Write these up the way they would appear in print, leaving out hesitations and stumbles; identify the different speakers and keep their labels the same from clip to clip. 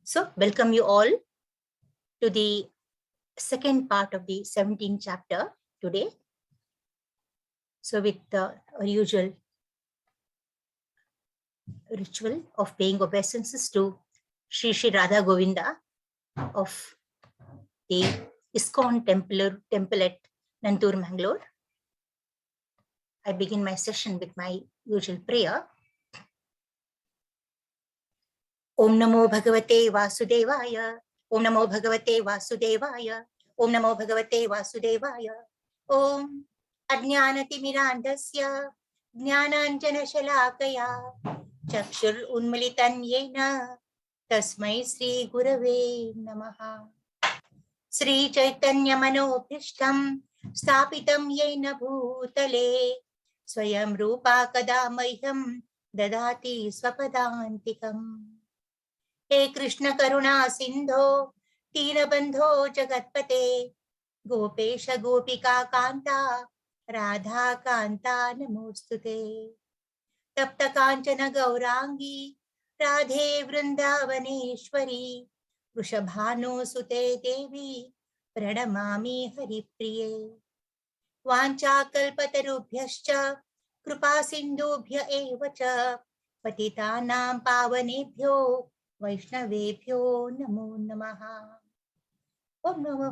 Speaker 1: So, welcome you all to the second part of the 17th chapter today. So, with our usual ritual of paying obeisances to Sri Sri Radha Govinda of the ISKCON temple at Nantur, Mangalore, I begin my session with my usual prayer. Om Namo Bhagavate Vasudevaya. Om Namo Bhagavate Vasudevaya. Om Namo Bhagavate Vasudevaya. Om Ajnanatimirandasya Jnananjanashalakaya Chakshur Unmilitan Yena Tasmai Sri Gurave Namaha. Sri Chaitanya Manobhishtam Stapitam Yena Bhutale Swayam Rupa Kadamahyam Dadati Swapadantikam. हे कृष्ण करुणा सिंधो दीनबंधो जगत्पते गोपेश गोपिका कांता राधा कांता नमोस्तुते तप्त कांचन गौरांगी राधे वृंदावनेश्वरी वृषभानुसुते देवी प्रणमामि हरिप्रिये वाञ्छाकल्पतरुभ्यश्च कृपा सिन्धुभ्य एव च पतितानां पावनेभ्यो वैष्णवेभ्यो नमो नमः. ओम नमो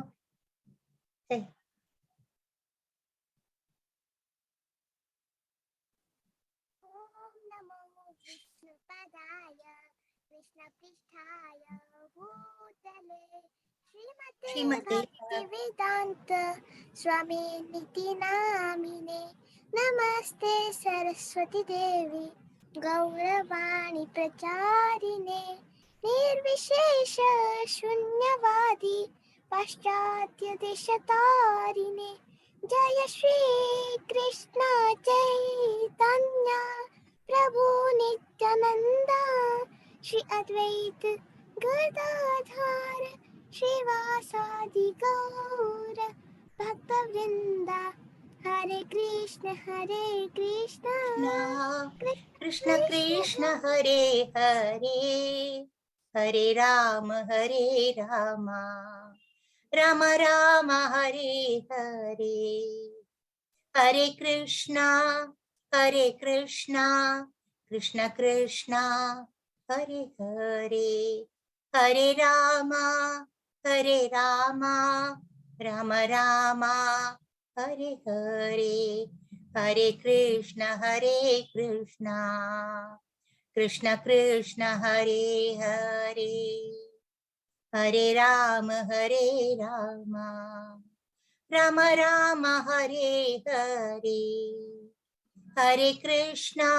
Speaker 2: विष्णुपदाय कृष्णपृष्ठाय भूतले श्रीमते भक्तिवेदान्त स्वामी निति नामिने नमस्ते सरस्वती देवी गौरवाणी प्रचारिणे निर्विशेष शून्यवादी पाश्चात्य देशतारिणे जय श्री कृष्ण चैतन्य प्रभु नित्यानंद श्री अद्वैत गदाधर श्रीवासादि गौर भक्तवृंदा हरे Krishna
Speaker 1: Krishna Krishna Hare Hare Hare Ram Ram Ram Hare Hare Hare Krishna Krishna Krishna Hare Hare Hare Ram Ram Ram Hare Hare Hare Krishna Krishna Krishna Hare Hare Hare Ram Ram Ram Hare Hare Hare Krishna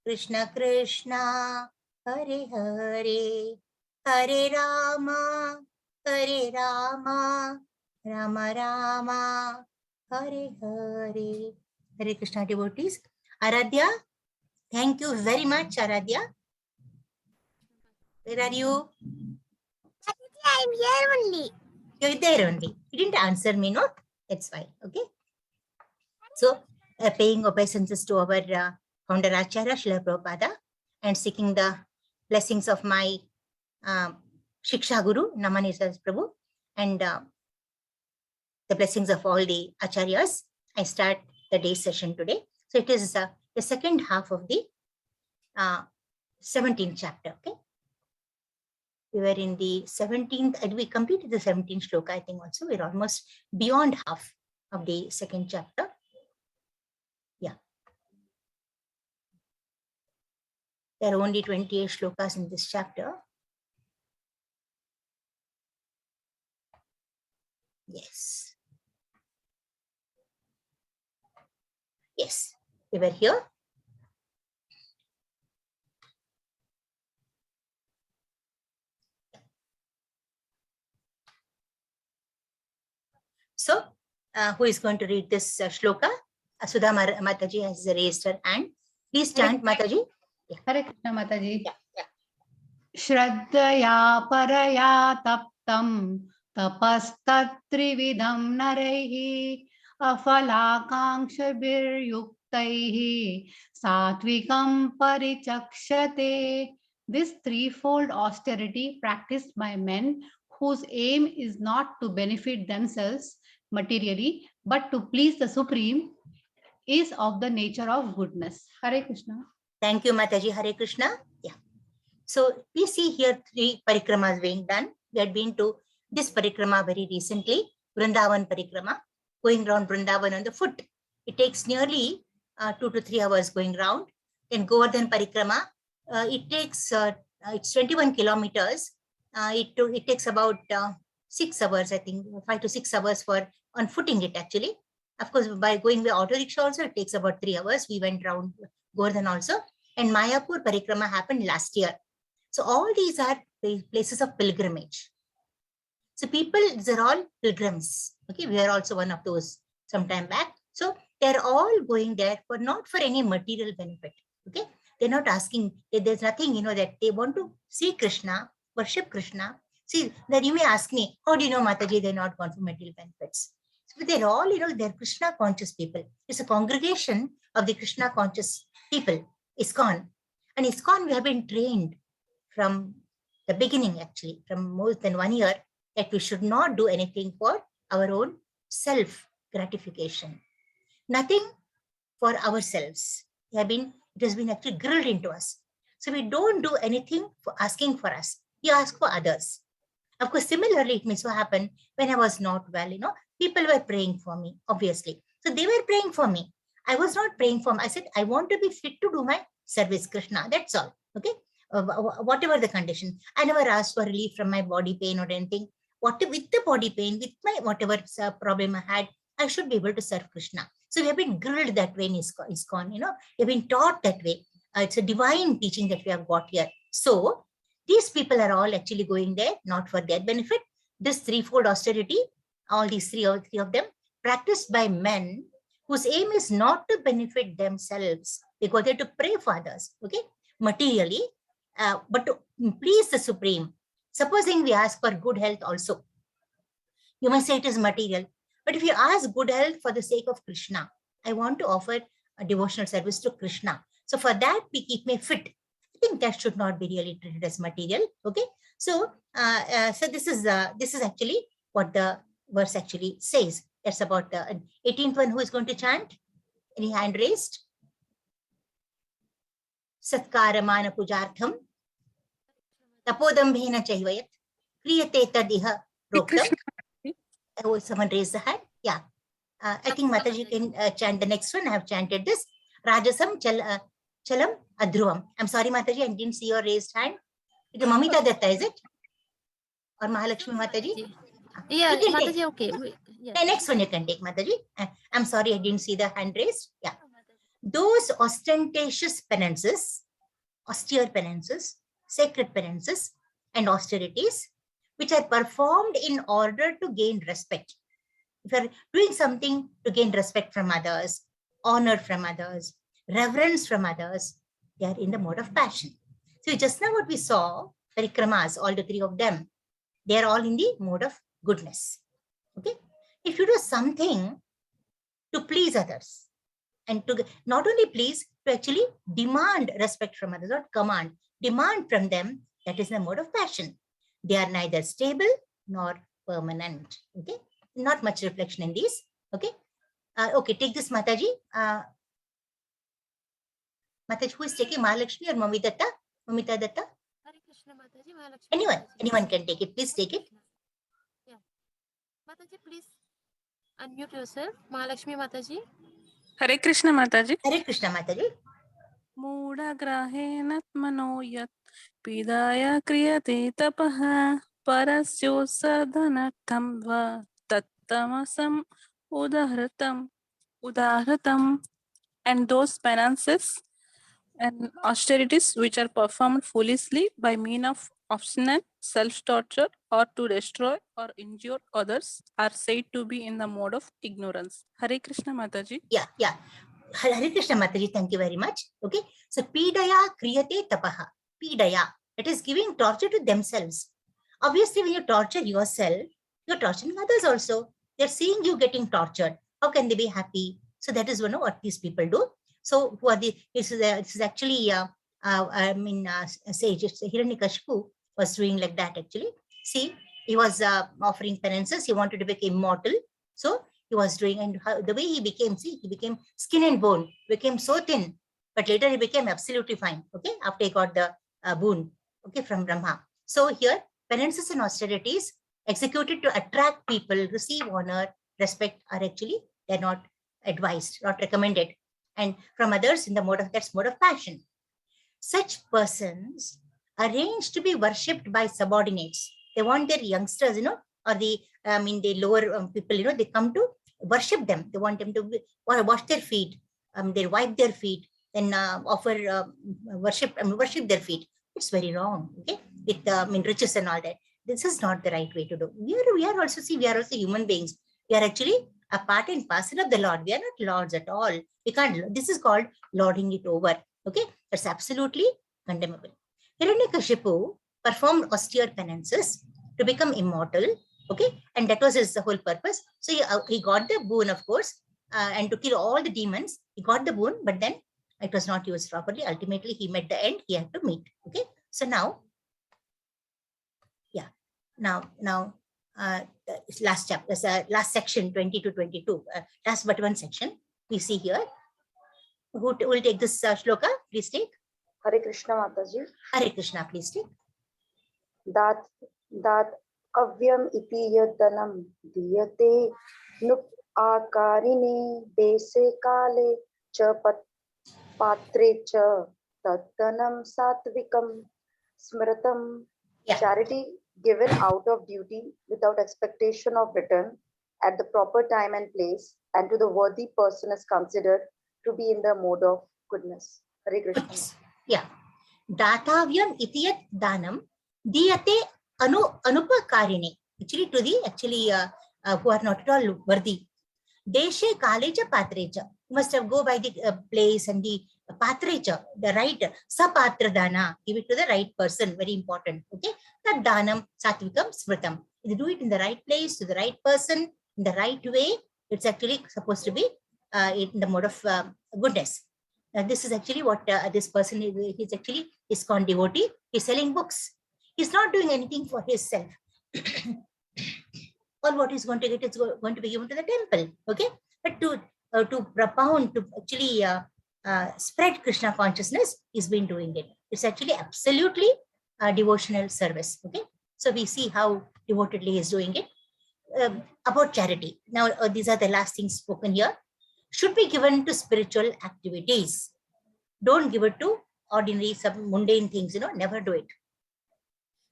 Speaker 1: Krishna Krishna Hare Hare Hare Ram Ram Ram Hare Hare. Hare Krishna devotees. Aradhya, thank you very much, Aradhya. Where are you?
Speaker 2: I am here only.
Speaker 1: You're there only. You didn't answer me, no? That's fine. Okay. So, paying obeisances to our founder Acharya Srila Prabhupada and seeking the blessings of my Shiksha Guru Namanisa Prabhu and the blessings of all the Acharyas, I start the day session today. So it is the second half of the 17th chapter. Okay, we were in the 17th, and we completed the 17th shloka. I think also we're almost beyond half of the second chapter. Yeah, there are only 28 shlokas in this chapter. Yes. Yes, we were here. So, who is going to read this shloka? Asudha Mataji has raised her hand. Please chant, Mataji.
Speaker 3: Yeah. Hare Krishna, Mataji.
Speaker 1: Yeah.
Speaker 3: Shraddhaya paraya taptam tapastatrividham naraihi afalakankshabhiryuktaihi satvikam paricakshate This threefold austerity practiced by men whose aim is not to benefit themselves materially but to please the Supreme is of the nature of goodness. Hare Krishna.
Speaker 1: Thank you, Mataji. Hare Krishna. Yeah. So we see here 3 parikramas being done. We had been to this parikrama very recently, Vrindavan parikrama, going around Vrindavan on the foot. It takes nearly 2 to 3 hours going round. Then Govardhan parikrama, it takes it's 21 kilometers. It takes about 6 hours, I think, 5 to 6 hours for on footing it actually. Of course, by going by auto rickshaw also, it takes about 3 hours. We went round Govardhan also. And Mayapur parikrama happened last year. So all these are places of pilgrimage. So people, these are all pilgrims. Okay, we are also one of those some time back. So they're all going there for not for any material benefit. Okay, they're not asking, there's nothing, that they want to see Krishna, worship Krishna. See, that you may ask me, how do you know, Mataji, they're not gone for material benefits? So they're all, they're Krishna conscious people. It's a congregation of the Krishna conscious people, ISKCON. And ISKCON, we have been trained from the beginning, actually, from more than 1 year, that we should not do anything for our own self gratification. Nothing for ourselves. It has been actually grilled into us. So we don't do anything for asking for us. We ask for others. Of course, similarly, it may so happen when I was not well, people were praying for me, obviously. So they were praying for me. I was not praying for them. I said, I want to be fit to do my service, Krishna. That's all. Okay. Whatever the condition. I never asked for relief from my body pain or anything. With the body pain, with my whatever problem I had, I should be able to serve Krishna. So we have been grilled that way in ISKCON, we have been taught that way. It's a divine teaching that we have got here. So these people are all actually going there, not for their benefit. This threefold austerity, all these three of them, practiced by men whose aim is not to benefit themselves. They go there to pray for others, okay, materially, but to please the Supreme. Supposing we ask for good health also, you may say it is material. But if you ask good health for the sake of Krishna, I want to offer a devotional service to Krishna. So for that, we keep me fit. I think that should not be really treated as material. Okay. So, so this is actually what the verse actually says. That's about the 18th one. Who is going to chant? Any hand raised? Satkaramana pujartham tapodambhena chaivayat kriyate tadiha proktam. Oh, someone raised the hand. Yeah. I think Mataji can chant the next one. I have chanted this. Rajasam chalam adhruvam. I'm sorry, Mataji, I didn't see your raised hand. It is Mamita Datta, is it? Or Mahalakshmi Mataji?
Speaker 4: Yeah,
Speaker 1: You can
Speaker 4: Mataji,
Speaker 1: take.
Speaker 4: okay.
Speaker 1: The next one you can take, Mataji. I'm sorry, I didn't see the hand raised. Yeah. Those ostentatious penances, austere penances, sacred penances, and austerities, which are performed in order to gain respect. If you are doing something to gain respect from others, honor from others, reverence from others, they are in the mode of passion. So just now what we saw, parikramas, all the three of them, they are all in the mode of goodness. Okay. If you do something to please others, and to not only please, to actually demand respect from others, not command, demand from them, that is the mode of passion. They are neither stable nor permanent. Okay, not much reflection in these. Okay, okay, take this, Mataji. Mataji, who is taking, Mahalakshmi or Mamita Datta? Mamita Datta?
Speaker 4: Hare Krishna, Mataji, Mahalakshmi.
Speaker 1: Anyone can take it. Please take it.
Speaker 4: Yeah. Mataji, please unmute yourself. Mahalakshmi Mataji.
Speaker 5: Hare Krishna Mataji.
Speaker 1: Hare Krishna, Mataji.
Speaker 5: Moodagrahen mano yat pidaya kriyate tapaha parasyo sadhanartham va tattamasam udahratam. And those penances and austerities which are performed foolishly by means of obstinate self-torture or to destroy or injure others are said to be in the mode of ignorance. Hare Krishna Mataji.
Speaker 1: Yeah. Hare Krishna, Mataji, thank you very much. Okay, so pidaya kriyate tapaha. Pidaya, it is giving torture to themselves. Obviously, when you torture yourself, you're torturing others also. They're seeing you getting tortured. How can they be happy? So that is what these people do. So who are this is actually sage, Hiranyakashipu was doing like that actually. See, he was offering penances. He wanted to become immortal. So he was doing, and the way he became, see, he became skin and bone, became so thin, but later he became absolutely fine. Okay, after he got the boon, okay, from Brahma. So here, penances and austerities executed to attract people, receive honor, respect are actually, they're not advised, not recommended. And from others in the mode of, that's mode of passion. Such persons arrange to be worshipped by subordinates. They want their youngsters, or the, the lower people, they come to worship them. They want them to wash their feet, they wipe their feet, then offer worship their feet. It's very wrong, okay? With riches and all that. This is not the right way to do. We are also human beings. We are actually a part and parcel of the Lord. We are not lords at all. We can't. This is called lording it over. Okay, that's absolutely condemnable. Hiranyakashipu performed austere penances to become immortal. Okay, and that was his whole purpose. So he got the boon, of course, and to kill all the demons. He got the boon, but then it was not used properly. Ultimately, he met the end. He had to meet. Okay, so now. Now, last chapter, last section 20 to 22, last but one section we see here. Who will take this shloka? Please take.
Speaker 6: Hare Krishna Mataji.
Speaker 1: Hare Krishna, please take.
Speaker 6: Dat avyam iti yadanam diyate nup akarine dese kale cha patre cha tattanam satvikam smritam.
Speaker 1: Yeah.
Speaker 6: Charity given out of duty without expectation of return at the proper time and place, and to the worthy person is considered to be in the mode of goodness. Hare Krishna.
Speaker 1: Yeah. Datavyam itiyat danam diyate anupakarine. Actually, to the who are not at all worthy. Deshe kaleja patrecha. You must have go by the place and the patrecha, the right sapatra dana. Give it to the right person. Very important. Okay. That danam satvikam smritam. If you do it in the right place, to the right person, in the right way, it's actually supposed to be in the mode of goodness. This is actually what this person is. He's actually ISKCON devotee. He's selling books. He's not doing anything for himself. All what he's going to get is going to be given to the temple. Okay, but to propound, to actually spread Krishna consciousness, he's been doing it. It's actually absolutely devotional service. Okay, so we see how devotedly he's doing it. About charity. Now, these are the last things spoken here. Should be given to spiritual activities. Don't give it to ordinary, some mundane things, never do it.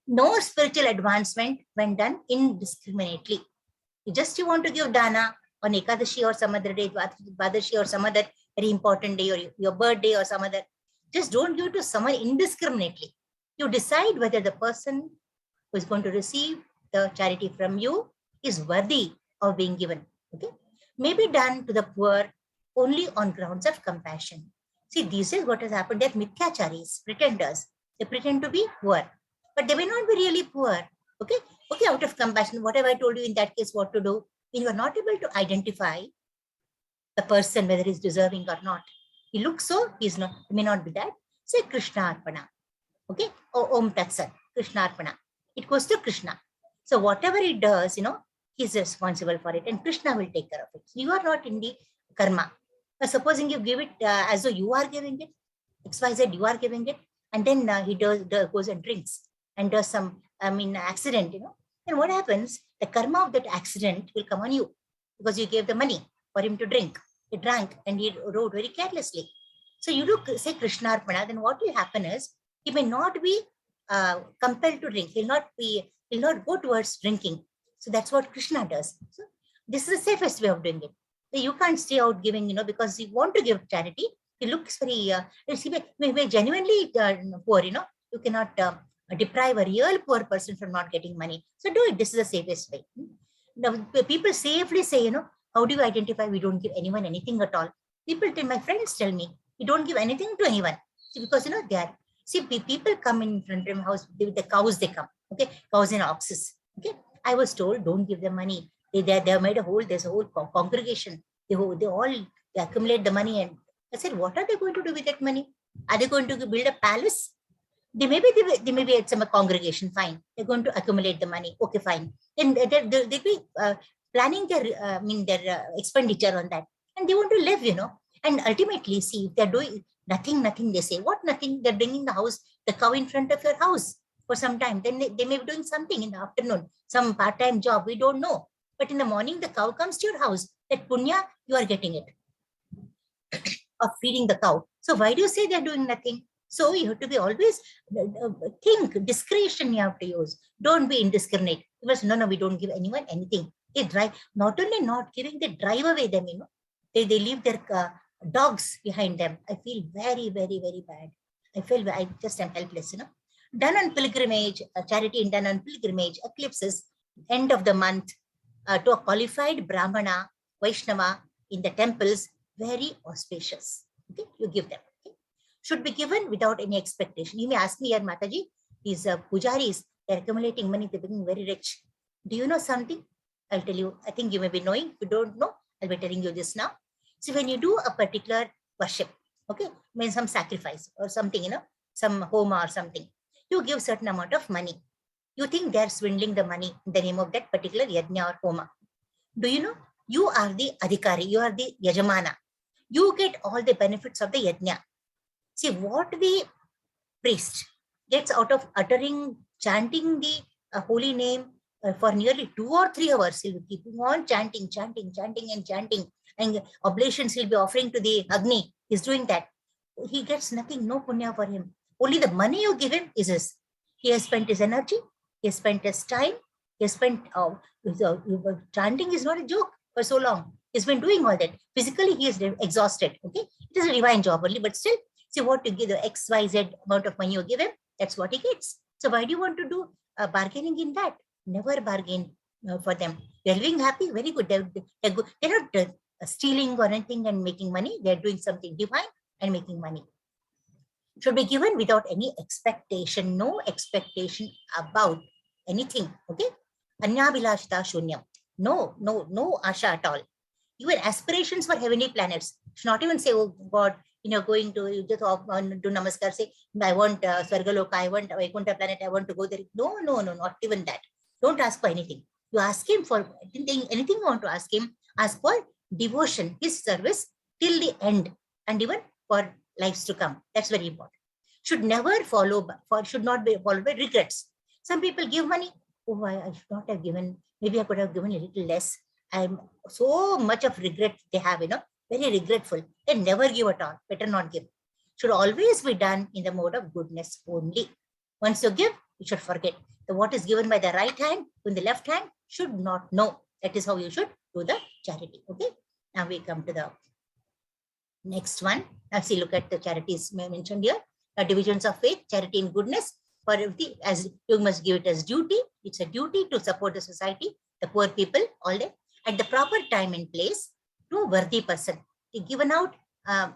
Speaker 1: No spiritual advancement when done indiscriminately. You want to give dana on Ekadashi or some other day, Dvadashi or some other very important day, or your birthday or some other. Just don't give it to someone indiscriminately. You decide whether the person who is going to receive the charity from you is worthy of being given. Okay, may be done to the poor only on grounds of compassion. See, this is what has happened. They're mithyacharis, pretenders. They pretend to be poor, but they may not be really poor. Okay, out of compassion, whatever I told you in that case, what to do when you are not able to identify the person whether he's deserving or not. He looks so, he's not. He may not be that. Say Krishna Arpana. Okay, Om Tat Sat, Krishna Arpana. It goes to Krishna. So whatever he does, he's responsible for it, and Krishna will take care of it. You are not in the karma. But supposing you give it as though you are giving it, XYZ, you are giving it, and then he goes and drinks and does some, accident, then what happens? The karma of that accident will come on you because you gave the money for him to drink. He drank and he rode very carelessly. So you do say Krishna Arpana, then what will happen is he may not be compelled to drink. He'll not go towards drinking. So that's what Krishna does. So this is the safest way of doing it. So you can't stay out giving, because you want to give charity. He looks very, maybe genuinely poor, you cannot deprive a real poor person from not getting money. So do it. This is the safest way. Now, people safely say, how do you identify we don't give anyone anything at all? My friends tell me, we don't give anything to anyone. See, because, they are, people come in front of my house with the cows, they come. Okay, cows and oxes. Okay, I was told, don't give them money. They have made there's a whole congregation. They accumulate the money. And I said, what are they going to do with that money? Are they going to build a palace? They may be at some congregation, fine. They're going to accumulate the money. Okay, fine. Then they'll be planning their, their expenditure on that. And they want to live, And ultimately, see, if they're doing nothing, they say, what nothing? They're bringing the cow in front of your house for some time. Then they may be doing something in the afternoon, some part-time job, we don't know. But in the morning, the cow comes to your house. That punya, you are getting it of feeding the cow. So why do you say they're doing nothing? So you have to be always think, discretion you have to use. Don't be indiscriminate. Because no, we don't give anyone anything. They drive, not only not giving, they drive away them, They leave their dogs behind them. I feel very, very, very bad. I just am helpless, Done on pilgrimage, charity done on pilgrimage, eclipses, end of the month, to a qualified Brahmana, Vaishnava in the temples, very auspicious. Okay, you give them. Okay? Should be given without any expectation. You may ask me, here, Mataji, these pujaris, they're accumulating money, they're becoming very rich. Do you know something? I'll tell you. I think you may be knowing. If you don't know, I'll be telling you this now. So when you do a particular worship, okay, means some sacrifice or something, some homa or something, you give certain amount of money. You think they're swindling the money in the name of that particular yajna or homa. Do you know? You are the adhikari, you are the yajamana. You get all the benefits of the yajna. See, what the priest gets out of chanting the holy name for nearly 2 or 3 hours, he'll be keeping on chanting, and oblations he'll be offering to the Agni. He's doing that. He gets nothing, no punya for him. Only the money you give him is his. He has spent his energy, he has spent his time, he has spent, chanting is not a joke for so long. He's been doing all that. Physically, he is exhausted. Okay, it is a divine job only, but still, see what you give, the XYZ amount of money you give him, that's what he gets. So why do you want to do bargaining in that? Never bargain for them. They're living happy, very good. They're good. They're not stealing or anything and making money. They're doing something divine and making money. Should be given without any expectation, no expectation about anything. Okay, Anyabilashta shunyam. No asha at all. Even aspirations for heavenly planets. Should not even say, oh God, going to, you just do namaskar, say, I want Swargaloka, I want Vaikuntha planet, I want to go there. No, not even that. Don't ask for anything. You ask him for anything you want to ask him. Ask for devotion, his service till the end, and even for lives to come. That's very important. Should never should not be followed by regrets. Some people give money. Oh, I should not have given. Maybe I could have given a little less. I'm so much of regret they have, very regretful. They never give at all. Better not give. Should always be done in the mode of goodness only. Once you give, you should forget. What is given by the right hand, in the left hand, should not know. That is how you should do the charity. Okay. Now we come to the next one. Now see, look at the charities mentioned here. Divisions of faith, charity and goodness. For as you must give it as duty. It's a duty to support the society, the poor people, all that, at the proper time and place to a worthy person. Given out of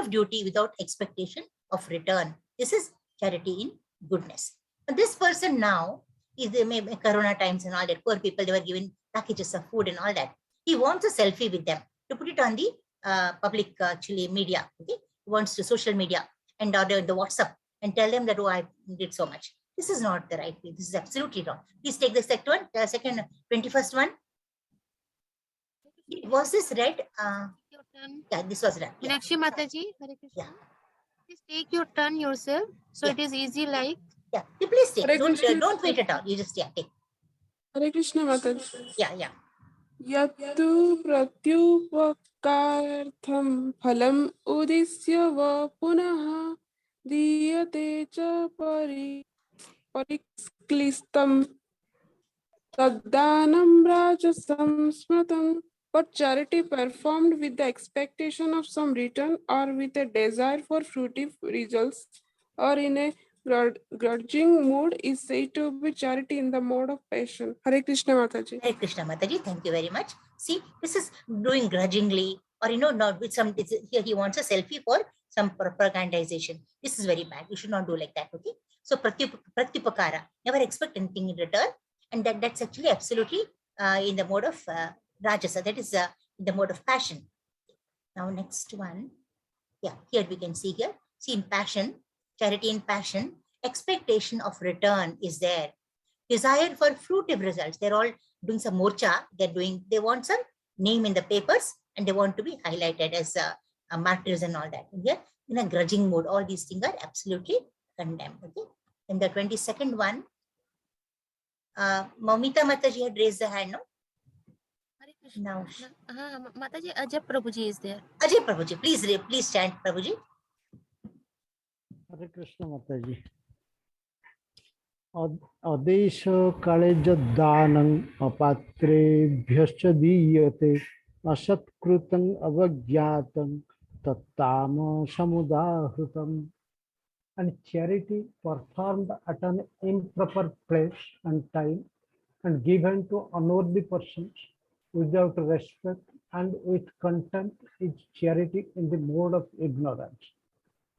Speaker 1: duty without expectation of return. This is charity in goodness. And this person now is maybe Corona times and all that. Poor people, they were given packages of food and all that. He wants a selfie with them to put it on the public media. Okay, he wants to social media and order the WhatsApp and tell them that, oh, I did so much. This is not the right way. This is absolutely wrong. Please take the second one, the second 21st one. Was this read? Yeah, this was read.
Speaker 4: Yeah. Meenakshi Mataji, Hare Krishna.
Speaker 1: Yeah.
Speaker 4: Please take your turn yourself. So
Speaker 1: Yeah.
Speaker 4: it is easy like.
Speaker 1: Yeah, you please take.
Speaker 5: Hare
Speaker 1: Don't
Speaker 5: Krishna.
Speaker 1: wait at all. You just take.
Speaker 5: Hare Krishna Mataji.
Speaker 1: Yeah.
Speaker 5: Yattu pratyupakartham phalam udisya va punaha diyate cha pariklistam taddanam rajasam smratam. But charity performed with the expectation of some return or with a desire for fruitive results or in a grudging mood is said to be charity in the mode of passion. Hare Krishna Mataji.
Speaker 1: Hare Krishna Mataji, thank you very much. See, this is doing grudgingly, or not with some. Here he wants a selfie for some propagandization. This is very bad. You should not do like that. Okay. So pratyupakara, never expect anything in return, and that's actually absolutely in the mode of rajasa. That is in the mode of passion. Now next one. Yeah, here we can see here. See, in passion, charity in passion, expectation of return is there. Desire for fruitive results. They're all doing some morcha. They want some name in the papers and they want to be highlighted as martyrs and all that. And here, in a grudging mood, all these things are absolutely condemned. Okay. In the 22nd one, Mamita Mataji had raised the hand, no?
Speaker 4: Hare Krishna.
Speaker 1: Now,
Speaker 4: Mataji, Ajay Prabhuji is there.
Speaker 1: Ajay Prabhuji, please chant, Prabhuji.
Speaker 7: Hare Krishna Mataji. Adesha kalejadanam apatrebhyascha diyate asatkrutam avagyatam tattama samudahrutam. And charity performed at an improper place and time and given to unworthy persons without respect and with contempt is charity in the mode of ignorance.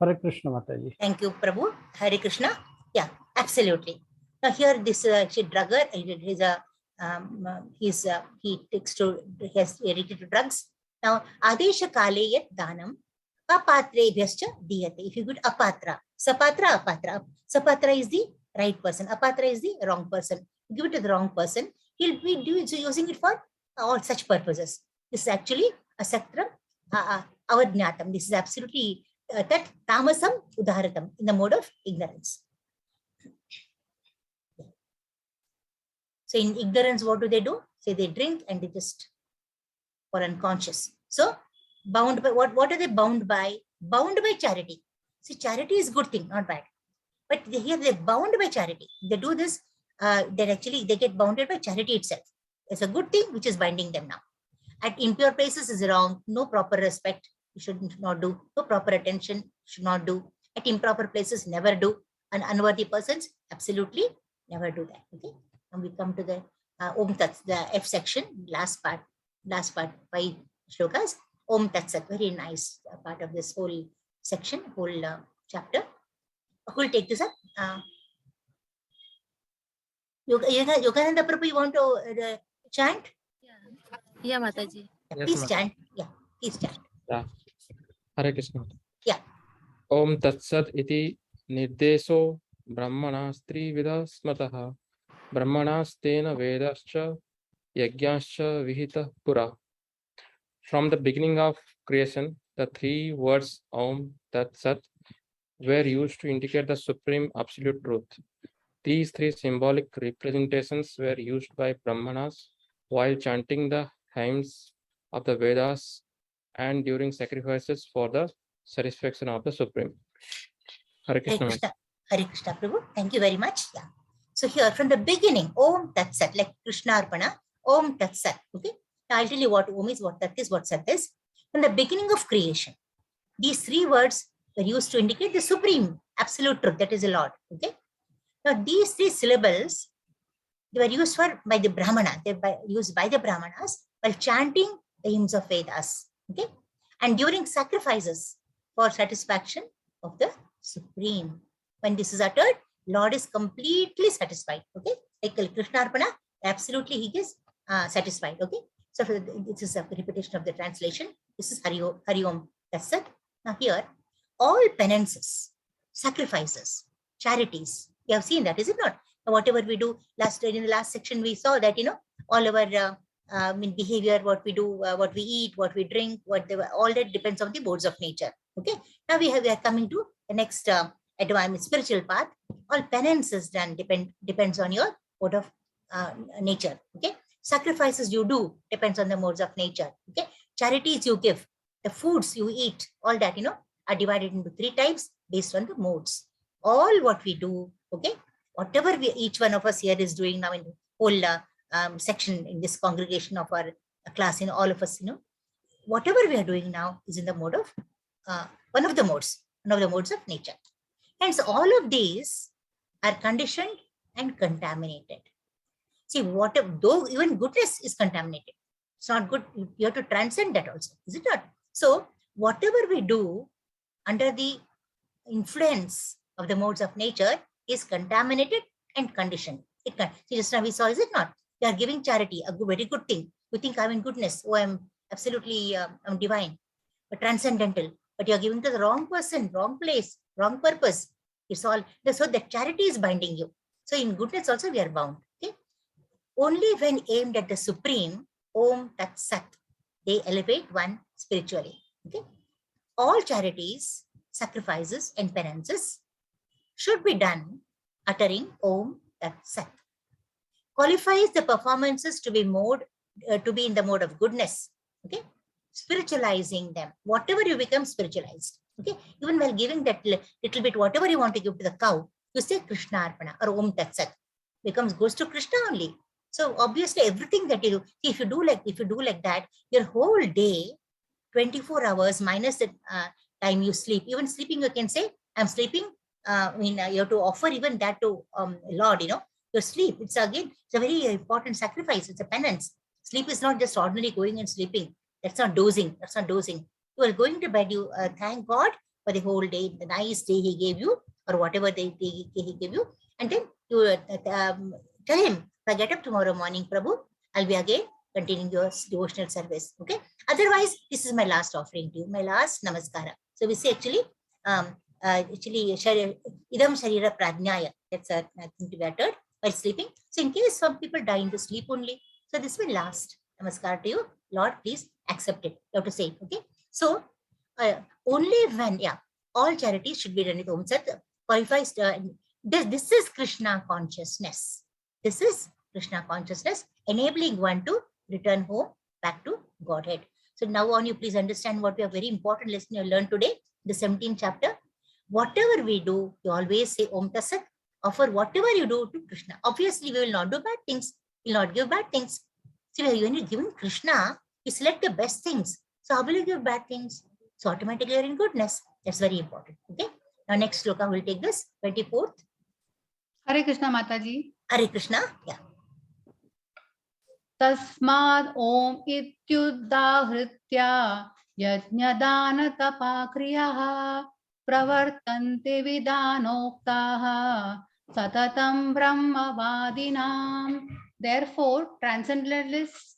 Speaker 7: Hare Krishna Mataji.
Speaker 1: Thank you, Prabhu. Hare Krishna. Yeah, absolutely. Now here, this actually drugger, he has addicted to drugs. Now, Adesha Kale yet Danam, Apatre Vyascha Diyate. If you could Apatra, Sapatra, Apatra. Sapatra is the right person, Apatra is the wrong person. Give it to the wrong person, he'll be using it for all such purposes. This is actually a Saktram, Avadnyatam. This is absolutely that Tamasam Udharatam, in the mode of ignorance. So in ignorance, what do? Say they drink and they just are unconscious. So bound by what are they bound by? Bound by charity. See, charity is good thing, not bad. But here they're bound by charity. They do this, they get bounded by charity itself. It's a good thing which is binding them now. At impure places is wrong. No proper respect, you should not do. No proper attention, should not do. At improper places, never do. And unworthy persons, absolutely never do that. Okay. And we come to the Om Tat, the F section, last part, 5 shlokas. Om Tat Sat, very nice part of this whole section, whole chapter. Who will take this up? Yogananda Prabhu, you want to chant?
Speaker 4: Yeah, Mataji.
Speaker 1: Yeah, please chant. Yeah, please chant.
Speaker 8: Yeah. Hare Krishna.
Speaker 1: Yeah.
Speaker 8: Om Tat Sat iti nirdesho brahmanastri vida smataha brahmanastena vedascha yajnascha vihita pura. From the beginning of creation, the 3 words Om Tat Sat were used to indicate the supreme absolute truth. These 3 symbolic representations were used by Brahmanas while chanting the hymns of the Vedas and during sacrifices for the satisfaction of the Supreme. Hare Krishna.
Speaker 1: Hare Krishna, Prabhu. Thank you very much. Yeah. So here from the beginning, Om Tat Sat, like Krishna Arpana, Om Tat Sat. Okay. Now I'll tell you what Om is, what Tat is, what Sat is. From the beginning of creation, these 3 words were used to indicate the supreme absolute truth, that is the Lord. Okay. Now these 3 syllables, they were used by the Brahmana, used by the Brahmanas while chanting the hymns of Vedas. Okay. And during sacrifices for satisfaction of the Supreme. When this is uttered, Lord is completely satisfied. Okay. Like Krishna Arpana, absolutely he is satisfied. Okay. So this is a repetition of the translation. This is Hari Om. That's it. Now here, all penances, sacrifices, charities, you have seen that, is it not? Whatever we do in the last section, we saw that, all our behavior, what we do, what we eat, what we drink, all that depends on the modes of nature. Okay. Now we are coming to the next advanced spiritual path. All penances done depends on your mode of nature. Okay. Sacrifices you do depends on the modes of nature. Okay. Charities you give, the foods you eat, all that, are divided into 3 types based on the modes. All what we do, okay, whatever each one of us here is doing now in the whole section in this congregation of our class, all of us, whatever we are doing now is in the mode of one of the modes of nature. Hence, all of these are conditioned and contaminated. See, though even goodness is contaminated, it's not good. You have to transcend that also, is it not? So, whatever we do under the influence of the modes of nature is contaminated and conditioned. See, just now we saw, is it not? You are giving charity, a very good thing. You think I'm in goodness. Oh, I'm absolutely I'm divine, but transcendental. but you're giving to the wrong person, wrong place, wrong purpose. It's all, so that charity is binding you. So in goodness also we are bound. Okay. Only when aimed at the supreme, Om Tat Sat, they elevate one spiritually. Okay. All charities, sacrifices, and penances should be done uttering Om Tat Sat. Qualifies the performances to be in the mode of goodness. Okay, spiritualizing them. Whatever you become spiritualized. Okay, even while giving that little bit, whatever you want to give to the cow, you say Krishna Arpana or Om Tat Sat, goes to Krishna only. So obviously everything that you do, if you do like that, your whole day, 24 hours minus the time you sleep. Even sleeping, you can say, I'm sleeping. You have to offer even that to Lord, your sleep. It's a very important sacrifice. It's a penance. Sleep is not just ordinary going and sleeping. That's not dozing. You are going to bed. You thank God for the whole day, the nice day He gave you, or whatever day He gave you. And then you tell Him, if I get up tomorrow morning, Prabhu, I'll be again continuing your devotional service. Okay. Otherwise, this is my last offering to you, my last namaskara. So we say actually, idam sharira prajnaya. That's a thing to be uttered while sleeping. So in case some people die in the sleep only, so this will last namaskar to you. Lord, please accept it. You have to say it. Okay. So only when, all charities should be done with Om Sat. Qualifies. This is Krishna consciousness. This is Krishna consciousness, enabling one to return home back to Godhead. So now on, you please understand what we have very important lesson you learned today, the 17th chapter. Whatever we do, you always say Om Tat Sat. Offer whatever you do to Krishna. Obviously, we will not do bad things. We will not give bad things. See, when you're giving Krishna, you select the best things. So how will you give bad things? So automatically you're in goodness. That's very important. Okay. Now next sloka will take this 24th.
Speaker 3: Hare Krishna Mataji.
Speaker 1: Hare Krishna. Yeah.
Speaker 3: Tasmad Om ityuddahritya yajnadana tapakriyaha pravartante vidanoktaha satatam brahmavadinam. Therefore, transcendentalists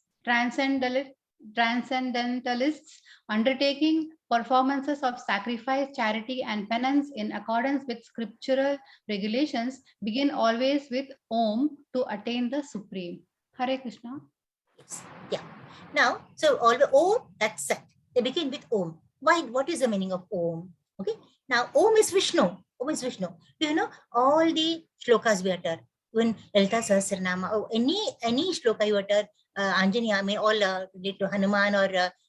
Speaker 3: undertaking performances of sacrifice, charity, and penance in accordance with scriptural regulations begin always with Om to attain the Supreme. Hare Krishna.
Speaker 1: Yes. Yeah. Now, so all the Om, that's it. They begin with Om. Why? What is the meaning of Om? Okay. Now, Om is Vishnu. Om is Vishnu. Do you know all the shlokas we utter? When Lalita Sahasranama, or any shloka you utter, Anjani, I mean, all related to Hanuman or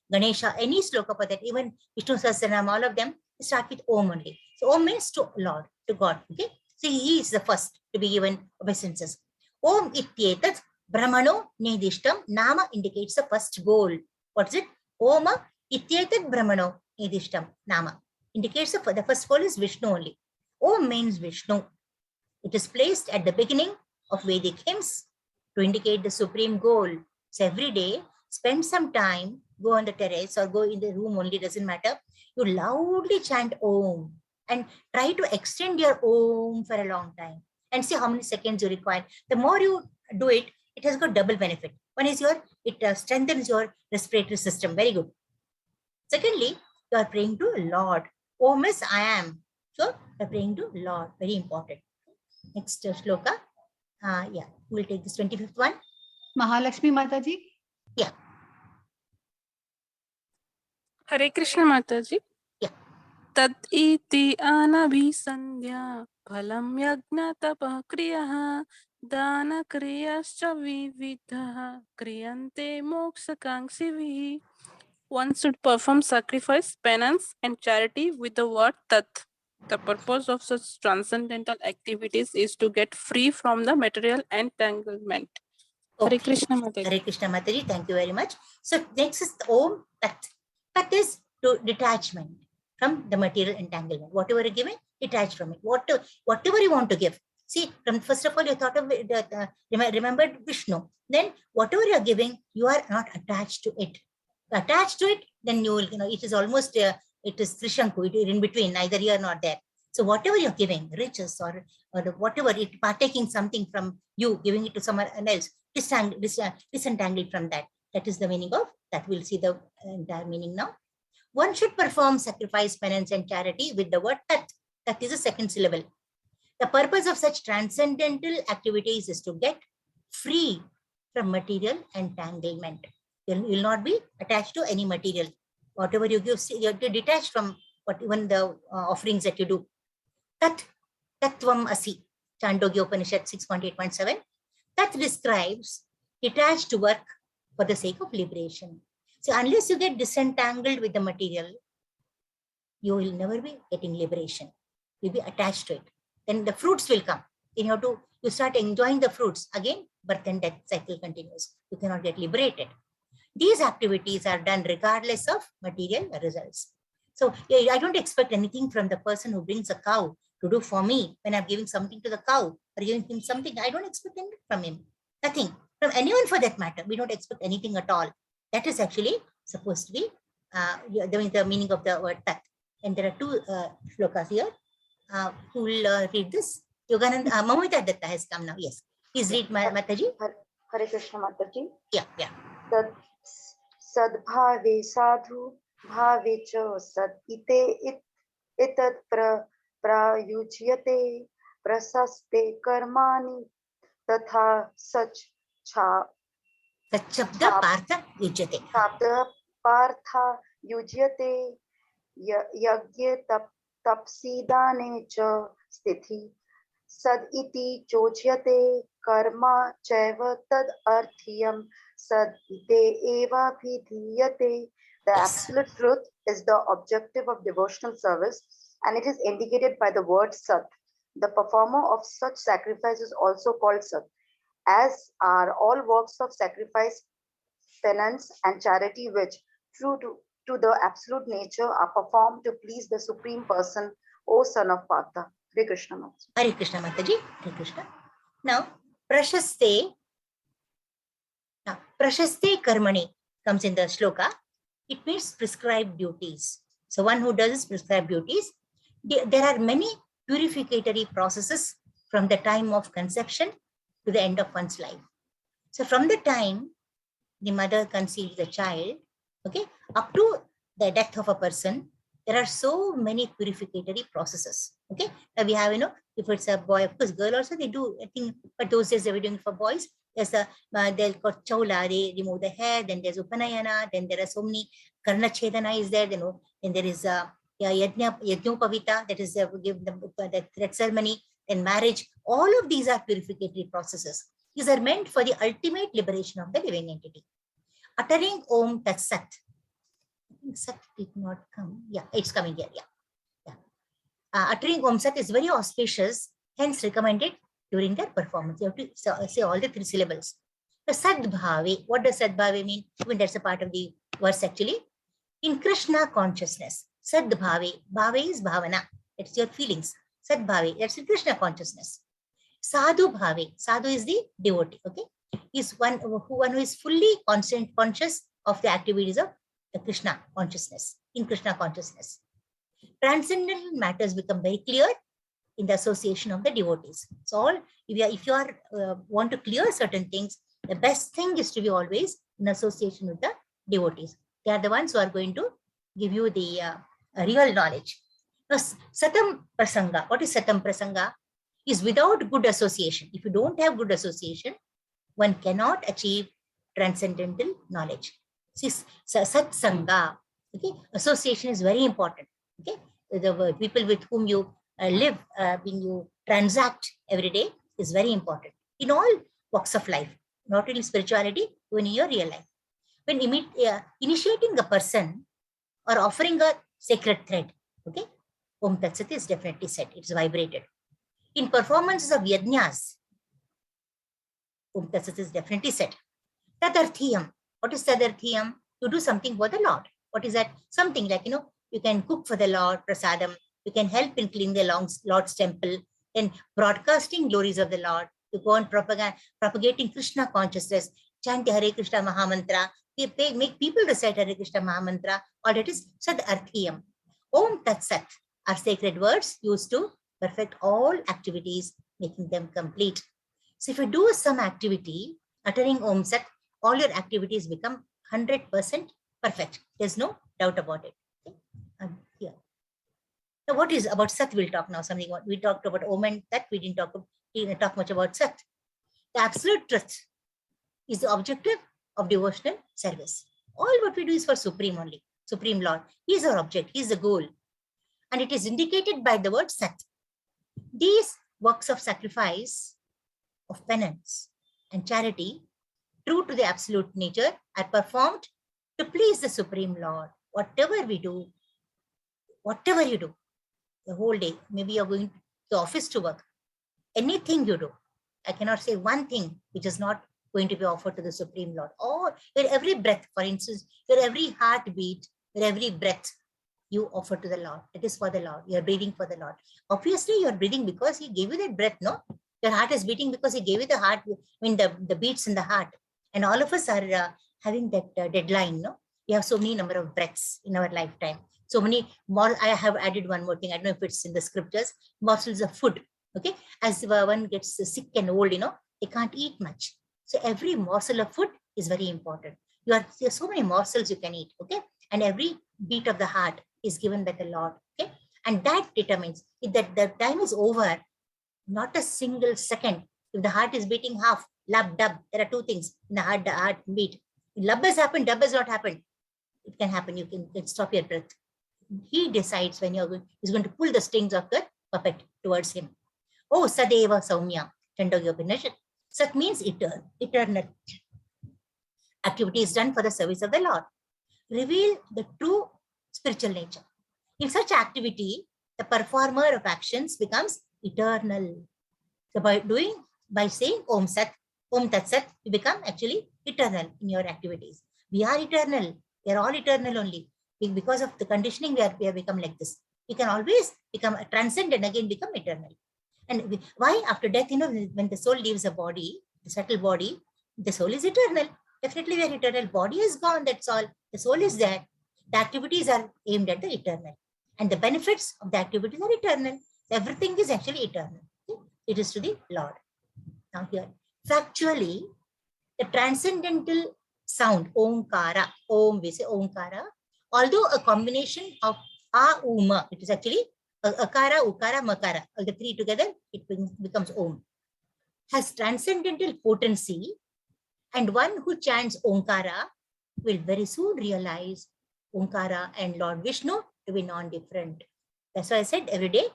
Speaker 1: Ganesha, any shloka for that, even Vishnu Sahasranama, all of them start with Om only. So Om means to Lord, to God. Okay. So He is the first to be given obeisances. Om ityetat Brahmano Nidishtam. Nama indicates the first goal. What is it? Oma ityetat Brahmano Nidishtam. Nama indicates the first goal is Vishnu only. Om means Vishnu. It is placed at the beginning of Vedic hymns to indicate the supreme goal. So every day, spend some time, go on the terrace or go in the room only, doesn't matter. You loudly chant Om and try to extend your Om for a long time and see how many seconds you require. The more you do it, it has got double benefit. One is it strengthens your respiratory system. Very good. Secondly, you are praying to Lord. Om is I am. So you are praying to Lord. Very important. Next shloka. Yeah, we'll take this 25th one.
Speaker 3: Mahalakshmi Mataji.
Speaker 1: Yeah.
Speaker 5: Hare Krishna Mataji.
Speaker 1: Yeah.
Speaker 5: Tat iti anabhisandhya phalam yajna tapah kriyaha dana kriyascha vividhaha kriyante mokshakankshivihi. One should perform sacrifice, penance, and charity with the word Tat. The purpose of such transcendental activities is to get free from the material entanglement.
Speaker 1: Okay.
Speaker 5: Hare Krishna Mataji.
Speaker 1: Hare Krishna Mataji, thank you very much. So next is Om Tat. Tat is to detachment from the material entanglement. Whatever you're giving, detach from it. Whatever you want to give. See, first of all, you thought of remembered Vishnu. Then whatever you're giving, you are not attached to it. Attached to it, then you will, it is almost, it is Trishanku, it is in between, neither here nor there. So whatever you're giving, riches or whatever, it partaking something from you, giving it to someone else, disentangled from that. That is the meaning of that. We'll see the entire meaning now. one should perform sacrifice, penance, and charity with the word tat. Tat is a second syllable. The purpose of such transcendental activities is to get free from material entanglement. You will not be attached to any material. Whatever you give, you have to detach from what even the offerings that you do. Tat, Tattvam Asi, Chandogya Upanishad 6.8.7. That describes detached work for the sake of liberation. So unless you get disentangled with the material, you will never be getting liberation. You'll be attached to it. Then the fruits will come. You start enjoying the fruits. Again, birth and death cycle continues. You cannot get liberated. These activities are done regardless of material results. So I don't expect anything from the person who brings a cow to do for me when I'm giving something to the cow or giving him something. I don't expect anything from him. Nothing. From anyone for that matter. We don't expect anything at all. That is actually supposed to be the meaning of the word tat. And there are two shlokas here. Who will read this? Yogananda, Mamita Datta has come now. Yes. Please read, Mataji.
Speaker 6: Hare Krishna Mataji.
Speaker 1: Yeah.
Speaker 6: Tad sadbhave sadhu bhave cha sad ite itat prayujyate prasaste karmani tatha sach
Speaker 1: Sachabda Partha Yujyate.
Speaker 6: Shabda Partha Yujyate Yagye Tapsidane cha Stithi Sad iti chochyate karma chaiva tad arthyam sad ite eva bhidhiyate. The absolute truth is the objective of devotional service, and it is indicated by the word sat. The performer of such sacrifice is also called sat, as are all works of sacrifice, penance, and charity which, true to the absolute nature, are performed to please the Supreme Person, O son of Partha. Hare Krishna Mataji.
Speaker 1: Hare Krishna Mataji. Hare Krishna. Now, Prashaste Karmani comes in the shloka. It means prescribed duties. So one who does prescribed duties, there are many purificatory processes from the time of conception to the end of one's life. So from the time the mother conceives the child, okay, up to the death of a person, there are so many purificatory processes. Okay, we have, if it's a boy, of course, girl also they do. I think, but those days they were doing it for boys. There's they'll got chaula, they remove the hair. Then there's upanayana. Then there are so many karna chedana is there. Then there is yajnopavita, that is give them the thread ceremony. Then marriage. All of these are purificatory processes. These are meant for the ultimate liberation of the living entity. Uttering Om Tat Sat. Sat did not come. Yeah, it's coming here. Yeah. Uttering Om Sat is very auspicious, hence recommended during their performance. You have to say all the three syllables. The Sadbhave. What does Sadbhave mean? Even that's a part of the verse actually. In Krishna consciousness, Sadbhave. Bhave is bhavana. It's your feelings. Sadbhave. That's in Krishna consciousness. Sadhu Bhave. Sadhu is the devotee. Okay. Is one who is fully conscious of the activities of the Krishna consciousness, in Krishna consciousness. Transcendental matters become very clear in the association of the devotees. So if you want to clear certain things, the best thing is to be always in association with the devotees. They are the ones who are going to give you the real knowledge. Now, Satam Prasanga. What is Satam Prasanga? Is without good association. If you don't have good association, one cannot achieve transcendental knowledge. See, Satsanga, okay, association is very important. Okay, the people with whom you live, when you transact every day, is very important in all walks of life, not only spirituality, even in your real life. When initiating a person or offering a sacred thread, okay, Om Tat Sat is definitely said, it's vibrated. In performances of yajnas, Om Tat Sat is definitely said. Tadarthiyam. What is tadarthiyam? To do something for the Lord. What is that? Something like, you can cook for the Lord, prasadam. You can help in cleaning the Lord's temple, and broadcasting glories of the Lord. You go on propagating Krishna consciousness, chant Hare Krishna Mahamantra, make people recite Hare Krishna Mahamantra. All that is Sadarthiyam. Om Tat Sat are sacred words used to perfect all activities, making them complete. So if you do some activity, uttering Om Sat, all your activities become 100% perfect. There's no doubt about it. Okay? Now, what is about Sat? We'll talk now. Something we talked about Om and Tat. We didn't talk much about Sat. The absolute truth is the objective of devotional service. All what we do is for Supreme only, Supreme Lord. He is our object. He is the goal, and it is indicated by the word Sat. These works of sacrifice, of penance, and charity, true to the absolute nature, are performed to please the Supreme Lord. Whatever we do, whatever you do, the whole day, maybe you're going to the office to work, anything you do, I cannot say one thing which is not going to be offered to the Supreme Lord. Or your every breath, for instance, your every heartbeat, your every breath, you offer to the Lord. It is for the Lord. You're breathing for the Lord. Obviously, you're breathing because He gave you that breath, no? Your heart is beating because He gave you the heart, I mean, the beats in the heart. And all of us are having that deadline, no? We have so many number of breaths in our lifetime. So many more. I have added one more thing. I don't know if it's in the scriptures. Morsels of food. Okay, as one gets sick and old, they can't eat much. So every morsel of food is very important. There's so many morsels you can eat. Okay, and every beat of the heart is given by the Lord. Okay, and that determines if that the time is over. Not a single second. If the heart is beating half, lub, dub. There are two things in the heart beat. If lub has happened, dub has not happened. It can happen. You can stop your breath. He decides when he's going to pull the strings of the puppet towards him. Oh, Sadeva Saumya, Chandogya Upanishad. Sat means eternal. Activity is done for the service of the Lord. Reveal the true spiritual nature. In such activity, the performer of actions becomes eternal. So by saying Om Sat, Om Tat Sat, you become actually eternal in your activities. We are eternal. We are all eternal only. Because of the conditioning, we have become like this. We can always become transcend and again become eternal. And why after death, when the soul leaves a body, the subtle body, the soul is eternal. Definitely we are eternal. Body is gone, that's all. The soul is there. The activities are aimed at the eternal. And the benefits of the activities are eternal. Everything is actually eternal. It is to the Lord. Now here, factually, the transcendental sound, Omkara, Om, we say Omkara, although a combination of A-uma, it is actually Akara, Ukara, Makara, all the three together, it becomes Om, has transcendental potency, and one who chants Omkara will very soon realize Omkara and Lord Vishnu to be non-different. That's why I said every day,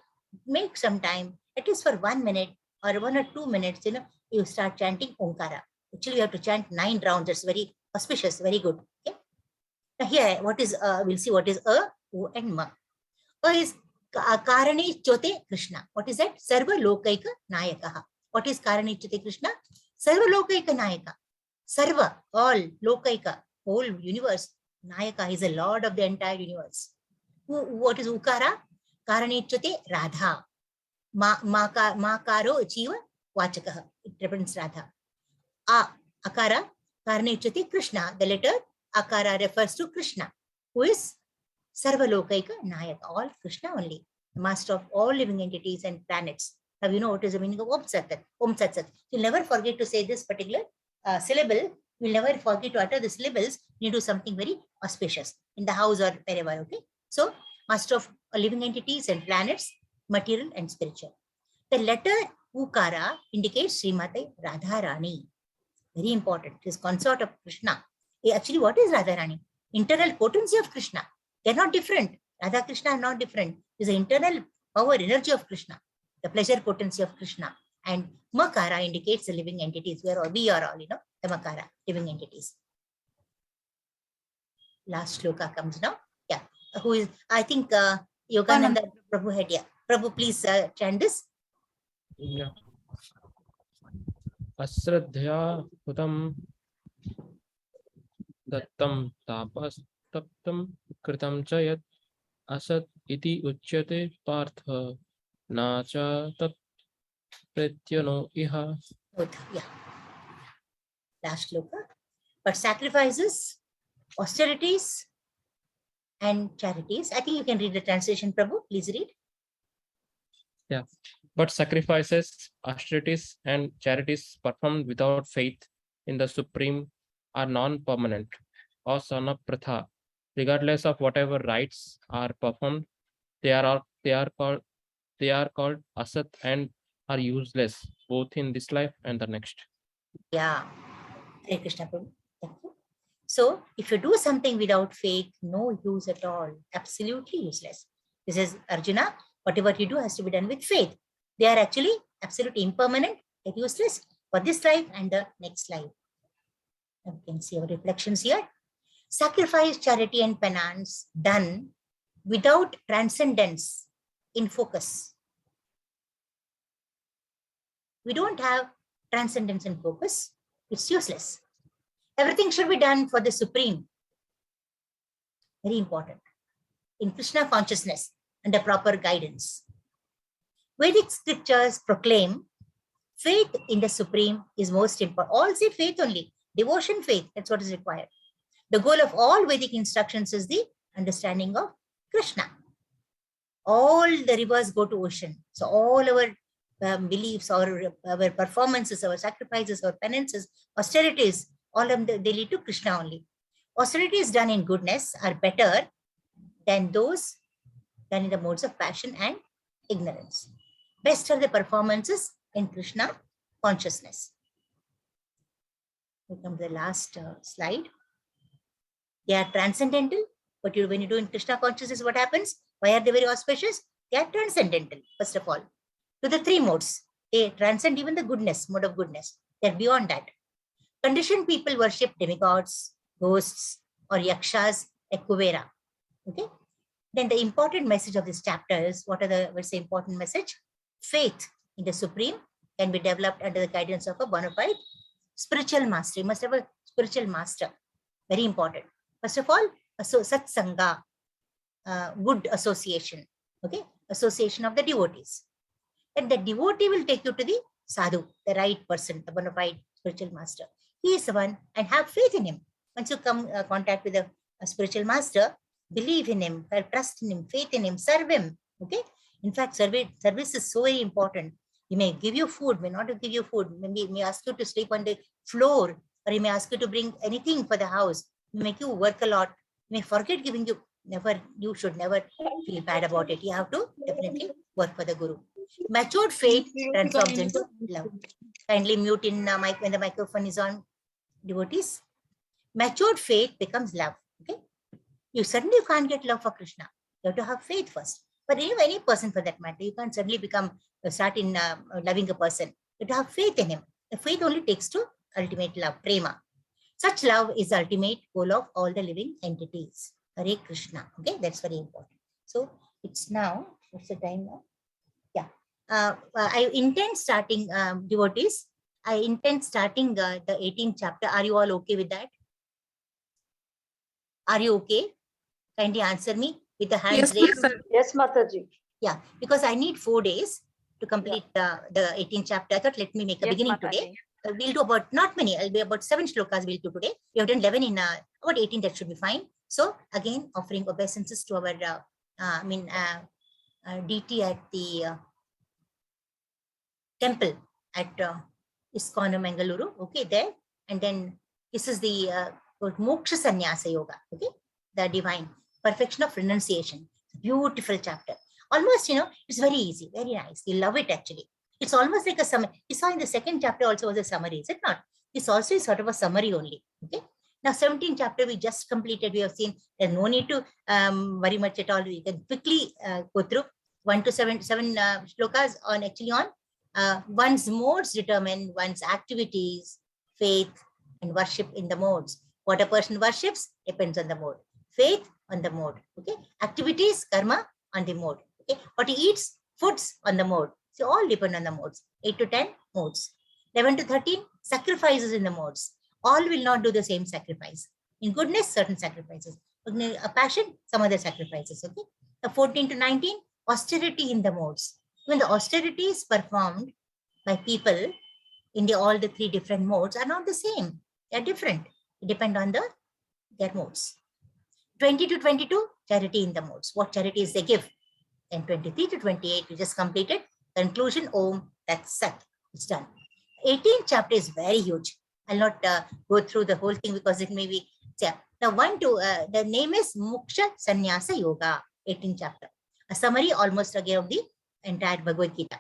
Speaker 1: make some time, at least for 1 minute or 1 or 2 minutes, you start chanting Omkara. Actually, you have to chant 9 rounds. That's very auspicious, very good. Okay. Now here, what is we'll see what is A, O, and Ma. A is Karane Chote Krishna. What is that? Sarva Lokaika Nayakaha. What is Karane Chote Krishna? Sarva Lokaika Nayaka. Sarva, all, Lokaika, whole universe. Nayaka is the Lord of the entire universe. What is Ukara? Karane Chote Radha. Makaro Chiva Vachakaha. It represents Radha. Akara, Karane Chote Krishna. The letter Akara refers to Krishna, who is Sarvalokaika Nayak, all Krishna only, the master of all living entities and planets. Now you know what is the meaning of Om Sat. Om Sat Sat. You'll never forget to say this particular syllable. You'll never forget to utter the syllables. You do something very auspicious in the house or wherever. Okay. So, master of living entities and planets, material and spiritual. The letter Ukara indicates Srimati Radharani. Very important. It is consort of Krishna. Actually, what is Radharani? Internal potency of Krishna. They're not different. Radha Krishna are not different. It's the internal power, energy of Krishna, the pleasure potency of Krishna. And Makara indicates the living entities. We are all, the Makara, living entities. Last shloka comes now. Yeah. Who is, I think, Yogananda Prabhu had, yeah. Prabhu, please chant this.
Speaker 8: Yeah. Asradhya Hutam Dattam Tapastaptam Kritam Chayat Asat iti Uchyate Partha Nacha Tat Pretyano Iha.
Speaker 1: Yeah. Last shloka. But sacrifices, austerities, and charities. I think you can read the translation, Prabhu. Please read.
Speaker 8: Yeah. But sacrifices, austerities, and charities performed without faith in the Supreme are non-permanent or sanapratha. Regardless of whatever rites are performed, they are they are called asat and are useless both in this life and the next.
Speaker 1: Yeah. Hare Krishna Prabhu. Thank you. So if you do something without faith, no use at all. Absolutely useless. This is Arjuna. Whatever you do has to be done with faith. They are actually absolutely impermanent and useless for this life and the next life. And we can see our reflections here. Sacrifice, charity, and penance done without transcendence in focus. We don't have transcendence in focus. It's useless. Everything should be done for the Supreme. Very important. In Krishna consciousness and the proper guidance. Vedic scriptures proclaim faith in the Supreme is most important. All say faith only. Devotion, faith. That's what is required. The goal of all Vedic instructions is the understanding of Krishna. All the rivers go to ocean. So all our beliefs, our performances, our sacrifices, our penances, austerities, all of them, they lead to Krishna only. Austerities done in goodness are better than those done in the modes of passion and ignorance. Best are the performances in Krishna consciousness. We come to the last slide. They are transcendental, but when you do in Krishna consciousness, what happens? Why are they very auspicious? They are transcendental, first of all. To the three modes, they transcend even the goodness, mode of goodness. They are beyond that. Conditioned people worship demigods, ghosts, or yakshas like Kuvera. Okay. Then the important message of this chapter is, what's the important message? Faith in the Supreme can be developed under the guidance of a bona fide spiritual master. You must have a spiritual master. Very important. First of all, satsanga, good association. Okay, association of the devotees. And the devotee will take you to the sadhu, the right person, the bona fide spiritual master. He is the one, and have faith in him. Once you come contact with a spiritual master, believe in him, trust in him, faith in him, serve him. Okay. In fact, service is so very important. He may give you food, may not give you food. Maybe he may ask you to sleep on the floor, or he may ask you to bring anything for the house. He may make you work a lot. He may forget giving you. You should never feel bad about it. You have to definitely work for the Guru. Matured faith transforms into love. Kindly mute in mic when the microphone is on, devotees. Matured faith becomes love. Okay, you suddenly can't get love for Krishna. You have to have faith first. But any person for that matter, you can't suddenly start in loving a person. You have to have faith in him. The faith only takes to ultimate love, prema. Such love is the ultimate goal of all the living entities. Hare Krishna. Okay, that's very important. So it's now, what's the time now? Yeah. I intend starting, devotees, I intend starting the 18th chapter. Are you all okay with that? Are you okay? Kindly answer me with the hands raised.
Speaker 6: Yes, Mataji.
Speaker 1: Yeah, because I need 4 days to complete the 18th chapter. I thought, let me make a beginning today. We'll do about, not many, I'll be about 7 shlokas we'll do today. We have done 11 in about 18, that should be fine. So again, offering obeisances to our, deity at the temple at ISKCON Mangaluru. Okay, there. And then this is the Moksha Sannyasa Yoga. Okay, the divine perfection of renunciation. Beautiful chapter. Almost, it's very easy, very nice. You love it actually. It's almost like a summary. You saw in the second chapter also was a summary, is it not? This also is sort of a summary only. Okay. Now, 17th chapter we just completed. We have seen there's no need to worry much at all. We can quickly go through 1 to 7 shlokas on one's modes determine one's activities, faith, and worship in the modes. What a person worships depends on the mode. Faith on the mode. Okay. Activities, karma on the mode. Okay. What he eats, foods on the mode. So all depend on the modes. 8 to 10 modes. 11 to 13 sacrifices in the modes. All will not do the same sacrifice. In goodness, certain sacrifices. In a passion, some other sacrifices. Okay. 14 to 19 austerity in the modes. When the austerities performed by people in all the 3 different modes are not the same. They are different. They depend on their modes. 20 to 22 charity in the modes. What charities they give. Then 23 to 28 we just completed. Conclusion, Om, that's Sat. It's done. 18th chapter is very huge. I'll not go through the whole thing because it may be. Yeah. Now, the name is Moksha Sannyasa Yoga, 18th chapter. a summary almost again of the entire Bhagavad Gita.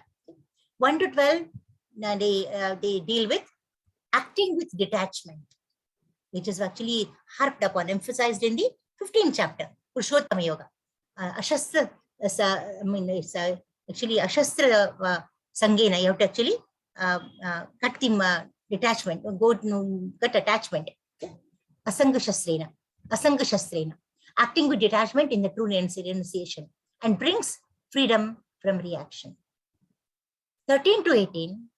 Speaker 1: 1 to 12, they deal with acting with detachment, which is actually harped upon, emphasized in the 15th chapter, Purushottama Yoga. Ashastra, it's actually Ashastra Sangena, you have to actually cut the detachment, cut attachment. Asanga Shastrena, acting with detachment in the true renunciation, and brings freedom from reaction. 13 to 18,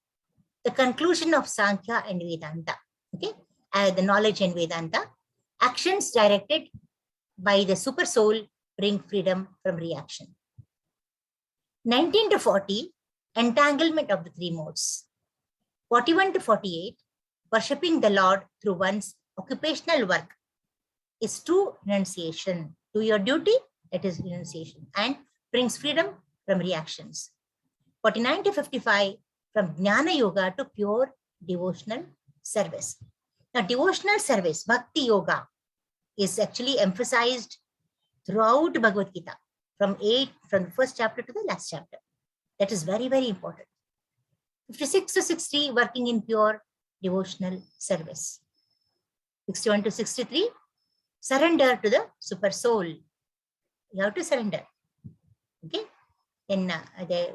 Speaker 1: the conclusion of Sankhya and Vedanta. Okay, the knowledge and Vedanta, actions directed by the super soul bring freedom from reaction. 19 to 40, entanglement of the three modes. 41 to 48, worshipping the Lord through one's occupational work is true renunciation. Do your duty, that is renunciation, and brings freedom from reactions. 49 to 55, from Jnana Yoga to pure devotional service. Now, devotional service, Bhakti Yoga, is actually emphasized throughout Bhagavad Gita, from the first chapter to the last chapter. That is very, very important. 56 to 60, working in pure devotional service. 61 to 63, surrender to the super soul. You have to surrender. Okay. Then the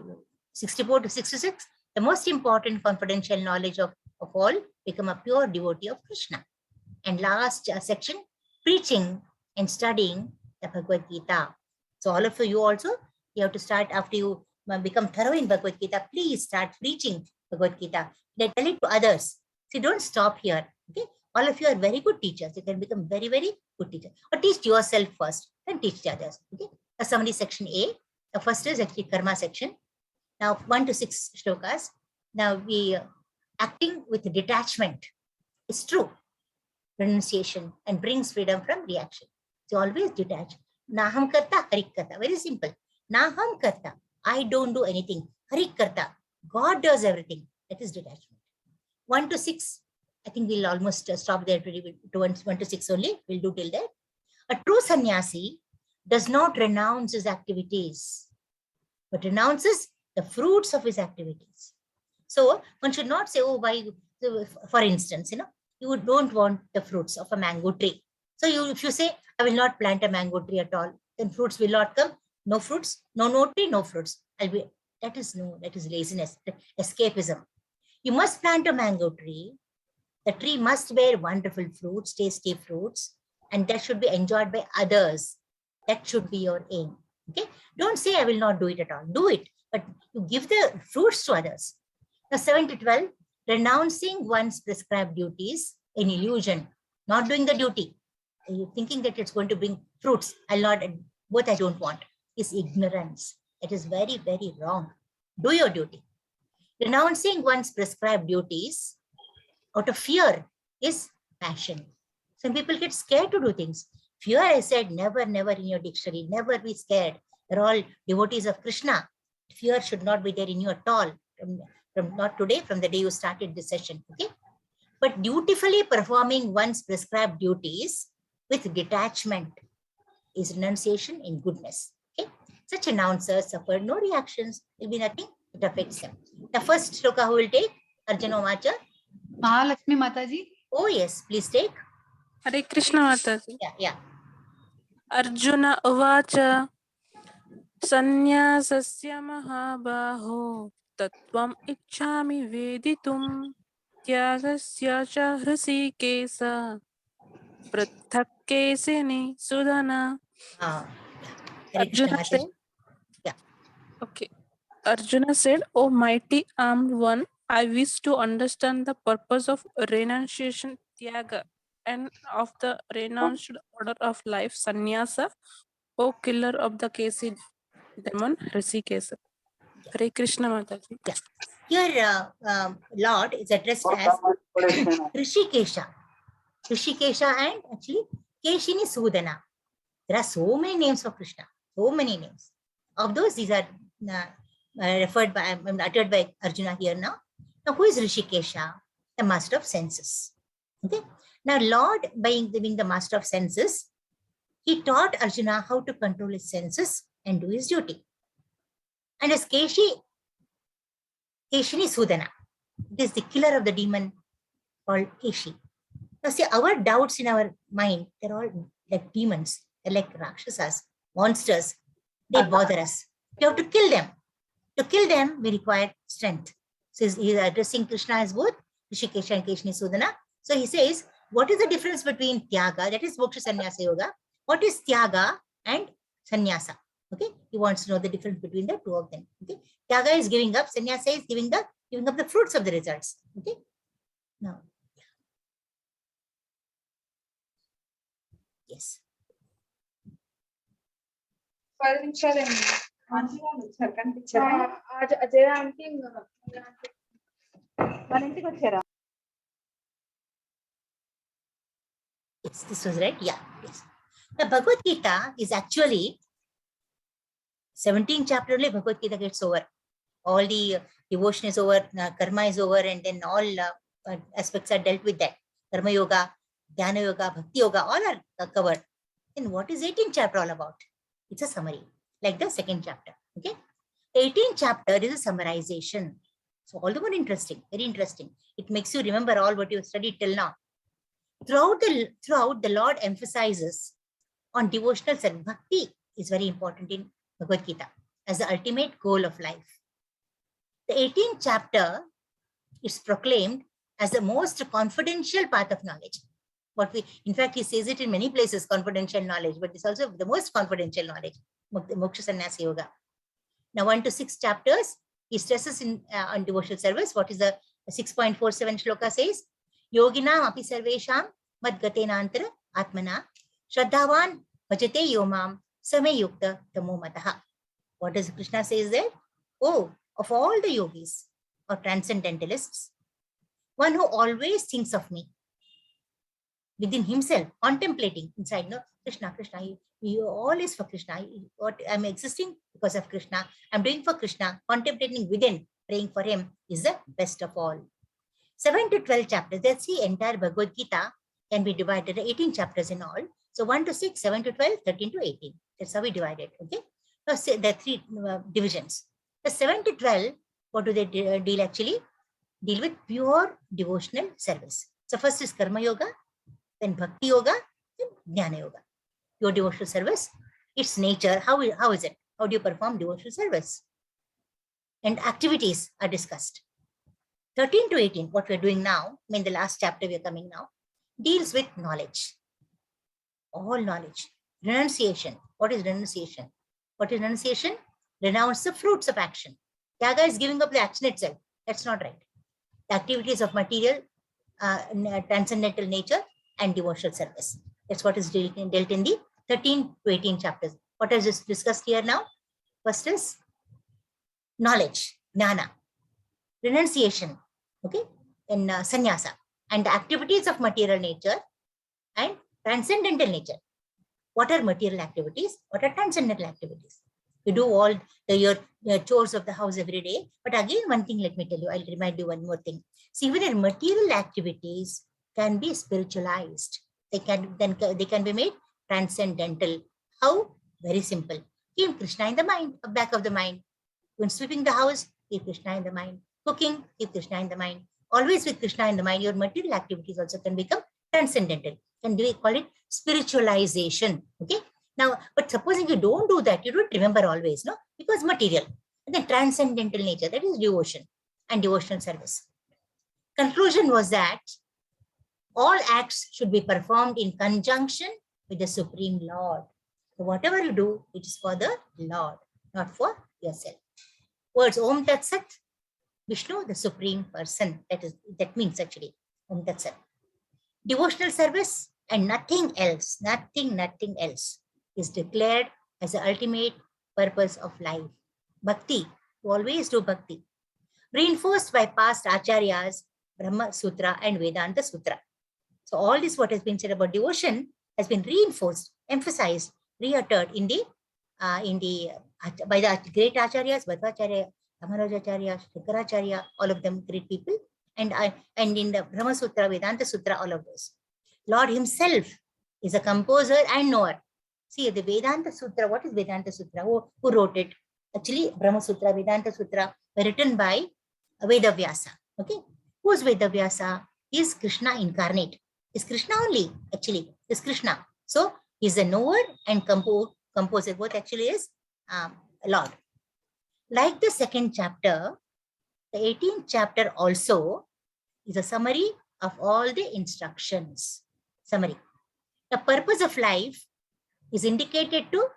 Speaker 1: 64 to 66, the most important confidential knowledge of all, become a pure devotee of Krishna. And last section, preaching and studying the Bhagavad Gita. So all of you also, you have to start after you become thorough in Bhagavad Gita. Please start preaching Bhagavad Gita. Then tell it to others. See, don't stop here. Okay, all of you are very good teachers. You can become very, very good teachers. Or teach yourself first, then teach the others. Okay, a summary section A. The first is actually karma section. Now 1 to 6 shlokas. Now we acting with detachment is true renunciation and brings freedom from reaction. So always detach. Naham karta, harik karta. Very simple. Naham karta. I don't do anything. Harik karta. God does everything. That is detachment. 1 to 6. I think we'll almost stop there to 1 to 6 only. We'll do till there. A true sannyasi does not renounce his activities, but renounces the fruits of his activities. So one should not say, oh, why, for instance, you don't want the fruits of a mango tree. So if you say, I will not plant a mango tree at all, then fruits will not come. No fruits, no tree, no fruits. That is laziness, escapism. You must plant a mango tree. The tree must bear wonderful fruits, tasty fruits, and that should be enjoyed by others. That should be your aim. Okay. Don't say, I will not do it at all. Do it, but you give the fruits to others. Now 7 to 12, renouncing one's prescribed duties, an illusion, not doing the duty. You're thinking that it's going to bring fruits. Both I don't want, is ignorance. It is very, very wrong. Do your duty. Renouncing one's prescribed duties out of fear is passion. Some people get scared to do things. Fear, I said, never in your dictionary. Never be scared. They're all devotees of Krishna. Fear should not be there in you at all. From not today, from the day you started this session. Okay. But dutifully performing one's prescribed duties with detachment is renunciation in goodness. Okay. Such announcers suffer no reactions. There will be nothing that affects them. The first shloka who will take? Arjuna Macha.
Speaker 3: Mahalakshmi Mataji.
Speaker 1: Oh yes, please take.
Speaker 5: Hare Krishna Mataji.
Speaker 1: Yeah.
Speaker 5: Arjuna uvacha sannyasasya mahabaho tattvam ichchami veditum tyagasya cha hrisikesa prithakkesini sudana. Arjuna said, okay. Arjuna said, O mighty armed one, I wish to understand the purpose of renunciation, tyaga, and of the renounced order of life, sannyasa, O killer of the Kesi demon, Hrishikesa. Hare Krishna Mataji.
Speaker 1: Here, Lord is addressed as Hrishikesha. Hrishikesha and actually Keshini Sudana. There are so many names for Krishna. So many names. Of those, these are uttered by Arjuna here now. Now, who is Hrishikesha? The master of senses. Okay. Now, Lord, being the master of senses, he taught Arjuna how to control his senses and do his duty. And as Keshini Sudana, it is the killer of the demon called Keshi. Now see, our doubts in our mind, they're all like demons, they're like Rakshasas, monsters. They bother us. We have to kill them. To kill them, we require strength. So he's addressing Krishna as both Rishikesha and Keshini Sudana. So he says, what is the difference between Tyaga, that is Moksha Sannyasa Yoga? What is Tyaga and Sannyasa? Okay, he wants to know the difference between the two of them. Okay, Tyaga is giving up, Sannyasa is giving up the fruits of the results. Okay, now, yes. Yes, this was right. Yeah. Yes. The Bhagavad Gita is actually 17th chapter only. Bhagavad Gita gets over. All the devotion is over, karma is over, and then all aspects are dealt with that. Karma yoga, Dhyana yoga, Bhakti yoga, all are covered. Then what is 18th chapter all about? It's a summary, like the second chapter. Okay. 18th chapter is a summarization. So all the more interesting, very interesting. It makes you remember all what you studied till now. Throughout the Lord emphasizes on devotional service. Bhakti is very important in Bhagavad Gita as the ultimate goal of life. The 18th chapter is proclaimed as the most confidential path of knowledge. In fact, he says it in many places, confidential knowledge, but it's also the most confidential knowledge, Moksha Sannyasa Yoga. Now 1 to 6 chapters, he stresses on devotional service. What is the 6.47 shloka says? Yoginam api sarvesham madgatenantara atmana shraddhavan bhajate yomam samyukta tamo mataha. What does Krishna says there? Oh, of all the yogis or transcendentalists, one who always thinks of me within himself, contemplating inside, no, Krishna, you all is for Krishna. What I'm existing because of Krishna, I'm doing for Krishna, contemplating within, praying for him is the best of all. 7 to 12 chapters, that's the entire Bhagavad Gita can be divided into 18 chapters in all. So 1 to 6, 7 to 12, 13 to 18. That's how we divide it. Okay. Now there are 3 divisions. The 7 to 12, what do they deal actually? Deal with pure devotional service. So first is Karma Yoga, then Bhakti Yoga, then Jnana Yoga. Your devotional service, its nature, how is it? How do you perform devotional service? And activities are discussed. 13 to 18, what we're doing now, I mean the last chapter we're coming now, deals with knowledge. All knowledge. Renunciation. What is renunciation? What is renunciation? Renounce the fruits of action. Tyaga is giving up the action itself. That's not right. The activities of material, transcendental nature, and devotional service. That's what is dealt in the 13 to 18 chapters. What is just discussed here now? First is knowledge, jnana, renunciation, okay, in sannyasa, and the activities of material nature and transcendental nature. What are material activities? What are transcendental activities? You do all your chores of the house every day. But again, one thing, let me tell you, I'll remind you one more thing. See, even material activities can be spiritualized. They can be made transcendental. How? Very simple. Keep Krishna in the mind, back of the mind. When sweeping the house, keep Krishna in the mind. Cooking, keep Krishna in the mind. Always with Krishna in the mind, your material activities also can become transcendental. And we call it spiritualization. Okay. Now, but supposing you don't do that, you don't remember always, no? Because material. And then transcendental nature, that is devotion and devotional service. Conclusion was that all acts should be performed in conjunction with the Supreme Lord. So whatever you do, it is for the Lord, not for yourself. Words Om Tat Sat, Vishnu, the Supreme Person. That means actually Om Tat Sat. Devotional service and nothing else, nothing else is declared as the ultimate purpose of life. Bhakti, you always do bhakti. Reinforced by past acharyas, Brahma Sutra and Vedanta Sutra. So all this what has been said about devotion has been reinforced, emphasized, reuttered by the great acharyas, Bhattacharya, Ramarajacharya, Shankaracharya, all of them great people, and in the Brahma Sutra, Vedanta Sutra, all of those. Lord himself is a composer and knower. See, the Vedanta Sutra, what is Vedanta Sutra? Who wrote it? Actually, Brahma Sutra, Vedanta Sutra were written by Vedavyasa. Okay, who's Vedavyasa? He is Krishna incarnate. Is Krishna only, actually, is Krishna. So he's a knower and composer, both actually is Lord. Like the second chapter, the 18th chapter also is a summary of all the instructions. Summary. The purpose of life is indicated to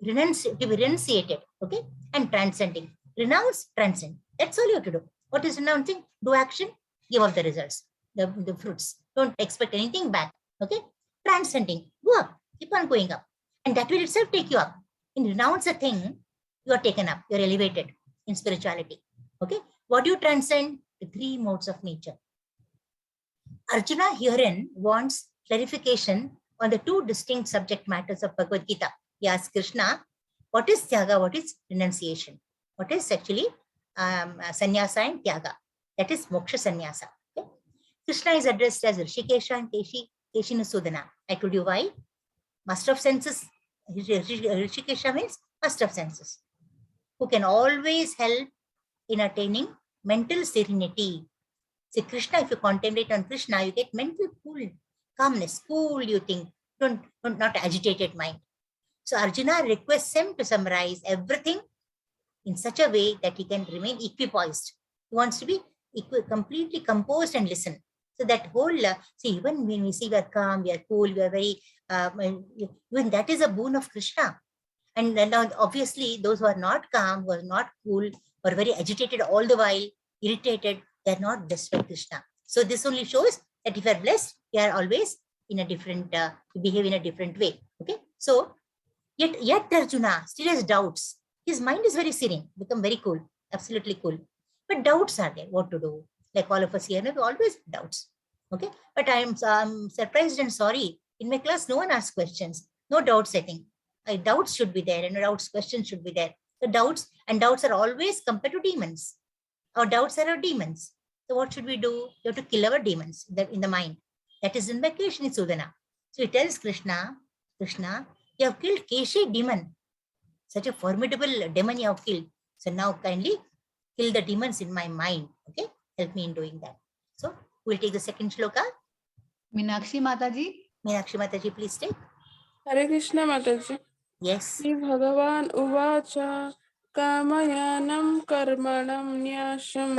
Speaker 1: be renunciated, okay, and transcending. Renounce, transcend. That's all you have to do. What is renouncing? Do action, give up the results, the fruits. Don't expect anything back, okay? Transcending, go up, keep on going up. And that will itself take you up. In renounce a thing, you are taken up, you're elevated in spirituality, okay? What do you transcend? The three modes of nature. Arjuna herein wants clarification on the two distinct subject matters of Bhagavad Gita. He asks Krishna, what is Tyaga, what is renunciation? What is actually sannyasa and Tyaga? That is moksha sannyasa. Okay? Krishna is addressed as Rishikesha and Keshinusudana. I told you why. Master of senses, Rishikesha means master of senses, who can always help in attaining mental serenity. See, Krishna, if you contemplate on Krishna, you get mental cool, calmness, cool, you think, not agitated mind. So Arjuna requests him to summarize everything in such a way that he can remain equipoised. He wants to be completely composed and listen. So that whole, see, even when we see we are calm, we are cool, we are very, even that is a boon of Krishna. And then obviously those who are not calm, who are not cool, who are very agitated all the while, irritated, they are not blessed by Krishna. So this only shows that if you are blessed, you are always in a different, you behave in a different way. Okay. So yet Arjuna still has doubts. His mind is very serene, become very cool, absolutely cool. But doubts are there, what to do? Like all of us here, we always have doubts. Okay. But I'm surprised and sorry. In my class, no one asks questions. No doubt setting. Doubts should be there, and doubts, questions should be there. The doubts are always compared to demons. Our doubts are our demons. So what should we do? You have to kill our demons in the mind. That is invocation in Sudana. So he tells Krishna, you have killed Keshi demon. Such a formidable demon you have killed. So now kindly kill the demons in my mind. Okay? Help me in doing that. So we'll take the second shloka.
Speaker 3: Meenakshi Mataji.
Speaker 1: Meenakshi Mataji, please take.
Speaker 5: Hare Krishna Mataji.
Speaker 1: Yes.
Speaker 5: Shri Bhagavan Uvacha Kamayanam Karmanam Nyasham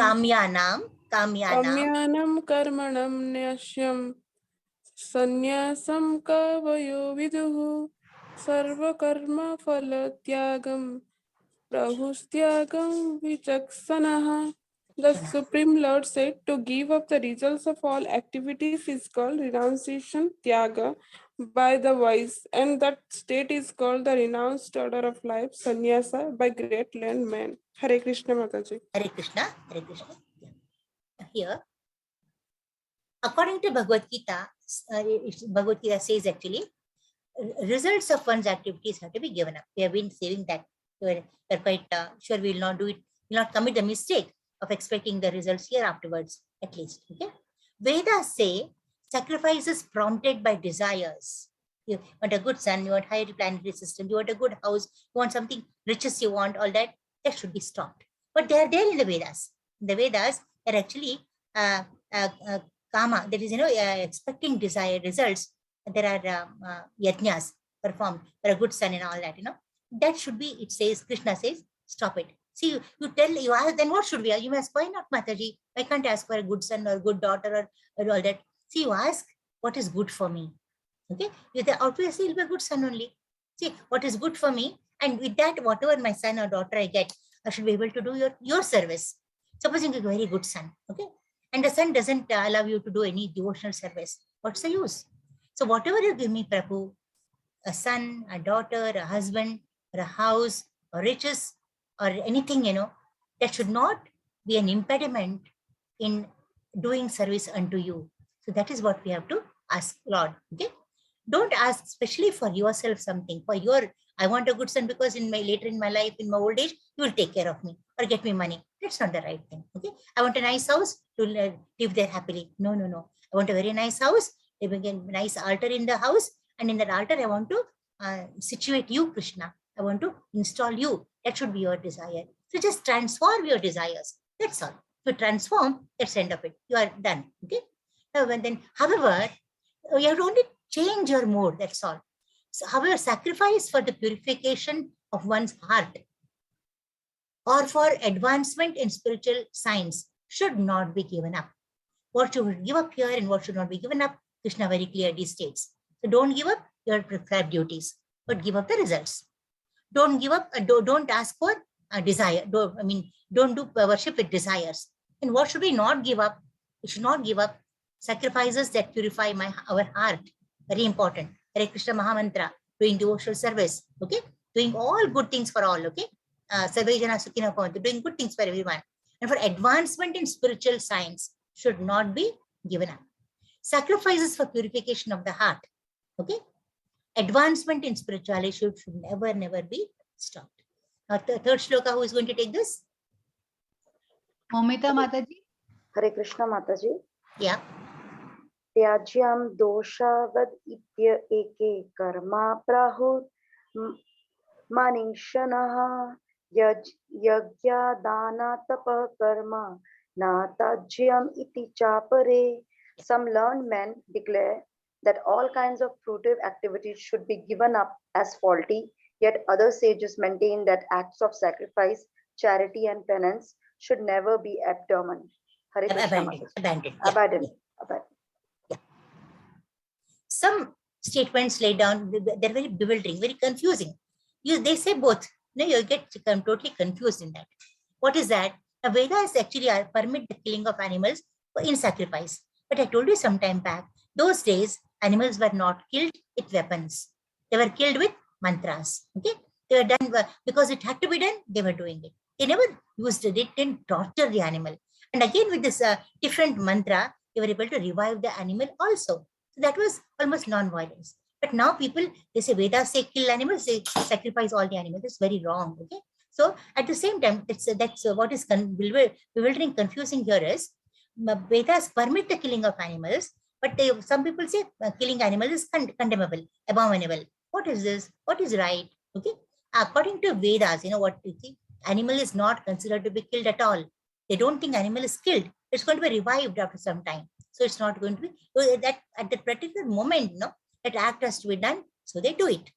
Speaker 1: Kamyanam
Speaker 5: Karmanam Nyasham Sanyasam Kavayo Viduhu Sarva Karma Phala Tyagam Prahustyagam Vichaksanaha. The Supreme Lord said to give up the results of all activities is called renunciation, Tyaga, by the wise, and that state is called the renounced order of life, sannyasa, by great learned men. Hare Krishna Mataji.
Speaker 1: Hare Krishna. Hare Krishna. Here, according to Bhagavad Gita says actually, results of one's activities have to be given up. We have been saying that. We're quite sure we will not do it, will not commit the mistake of expecting the results here afterwards, at least. Okay. Vedas say sacrifices prompted by desires. You want a good son, you want higher planetary system, you want a good house, you want something riches, you want all that should be stopped. But they are there in the Vedas. In the Vedas are actually kama, that is, expecting desired results. There are yajnas performed for a good son and all that, that should be, it says, Krishna says, stop it. See, you ask, then what should we ask? You ask, why not, Mataji? Why can't I ask for a good son or good daughter or all that? See, you ask, what is good for me? Okay, you obviously you'll be a good son only. See, what is good for me? And with that, whatever my son or daughter I get, I should be able to do your service. Supposing you're a very good son, okay? And the son doesn't allow you to do any devotional service. What's the use? So whatever you give me, Prabhu, a son, a daughter, a husband, or a house, or riches, or anything, that should not be an impediment in doing service unto you. So that is what we have to ask, Lord. Okay? Don't ask especially for yourself something, I want a good son because later in my life, in my old age, you will take care of me or get me money. That's not the right thing. Okay? I want a nice house to live there happily. No. I want a very nice house, living a nice altar in the house, and in that altar, I want to situate you, Krishna. I want to install you. That should be your desire. So just transform your desires. That's all. To transform, that's the end of it. You are done. Okay. And then, however, you have to only change your mode. That's all. So, however, sacrifice for the purification of one's heart or for advancement in spiritual science should not be given up. What should give up here and what should not be given up, Krishna very clearly states. So don't give up your prescribed duties, but give up the results. Don't give up, don't ask for a desire. Don't do worship with desires. And what should we not give up? We should not give up sacrifices that purify our heart. Very important. Hare Krishna Mahamantra, doing devotional service, okay? Doing all good things for all, okay? Sarve Jana Sukhino Bhavantu, doing good things for everyone. And for advancement in spiritual science should not be given up. Sacrifices for purification of the heart, okay? Advancement in spirituality should never, never be stopped. Now, the third shloka, who is going to take this?
Speaker 3: Momita Mataji.
Speaker 6: Hare Krishna Mataji.
Speaker 1: Yeah.
Speaker 6: Tyajyam doshavad itya eke karma prahut manishanaha yajya dana tapa karma na tajyam iti chapare. Some learned men declare that all kinds of fruitive activities should be given up as faulty, yet other sages maintain that acts of sacrifice, charity and penance should never be abandoned. Hare Krishna Mataji.
Speaker 1: Abandoned.
Speaker 6: Abandoned.
Speaker 1: Some statements laid down, they're very bewildering, very confusing. They say both. You get totally confused in that. What is that? The Vedas actually permit the killing of animals in sacrifice. But I told you some time back, those days, animals were not killed with weapons. They were killed with mantras. Okay? They were done because it had to be done, they were doing it. They never used it, they didn't torture the animal. And again, with this different mantra, they were able to revive the animal also. So that was almost non-violence. But now people, they say Vedas say kill animals, they sacrifice all the animals. That's very wrong. Okay. So at the same time, that's what is bewildering, confusing here is Vedas permit the killing of animals, but some people say killing animals is condemnable, abominable. What is this? What is right? Okay. According to Vedas, what you see, animal is not considered to be killed at all. They don't think animal is killed. It's going to be revived after some time. So it's not going to be that at that particular moment, that act has to be done. So they do it.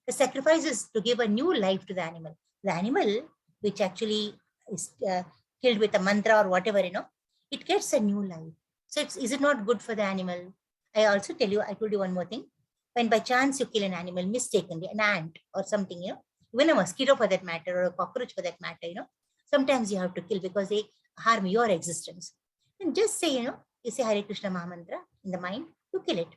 Speaker 1: The sacrifice is to give a new life to the animal. The animal, which actually is killed with a mantra or whatever, it gets a new life. So is it not good for the animal? I told you one more thing. When by chance you kill an animal mistakenly, an ant or something, even a mosquito for that matter, or a cockroach for that matter, sometimes you have to kill because they harm your existence. And just say, you say Hare Krishna Mahamantra in the mind, you kill it.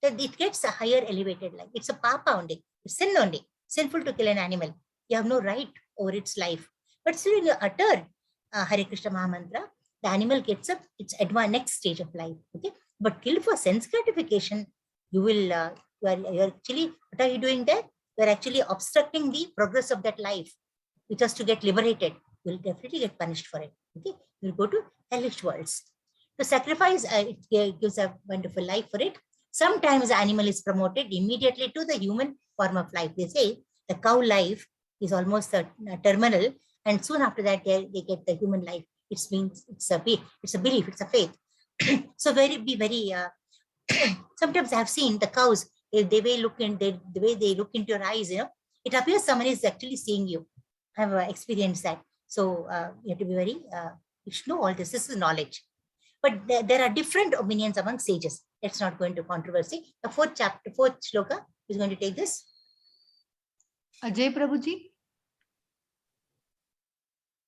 Speaker 1: That it gets a higher elevated life. It's a papa only. It's sin only. Sinful to kill an animal. You have no right over its life. But still, when you utter Hare Krishna Mahamantra, the animal gets up its next stage of life. Okay. But killed for sense gratification, you will, you're actually, what are you doing there? You're actually obstructing the progress of that life, which has to get liberated. You'll definitely get punished for it. Okay. You'll go to hellish worlds. The sacrifice, it gives a wonderful life for it. Sometimes the animal is promoted immediately to the human form of life. They say the cow life is almost terminal, and soon after that they get the human life. It means it's a belief, it's a faith. So be very. Sometimes I have seen the cows. The way they look into your eyes, it appears someone is actually seeing you. I have experienced that. So you have to be very. You should know all this. This is knowledge. But there are different opinions among sages. Let's not go into controversy. The fourth shloka is going to take this.
Speaker 3: Ajay Prabhuji.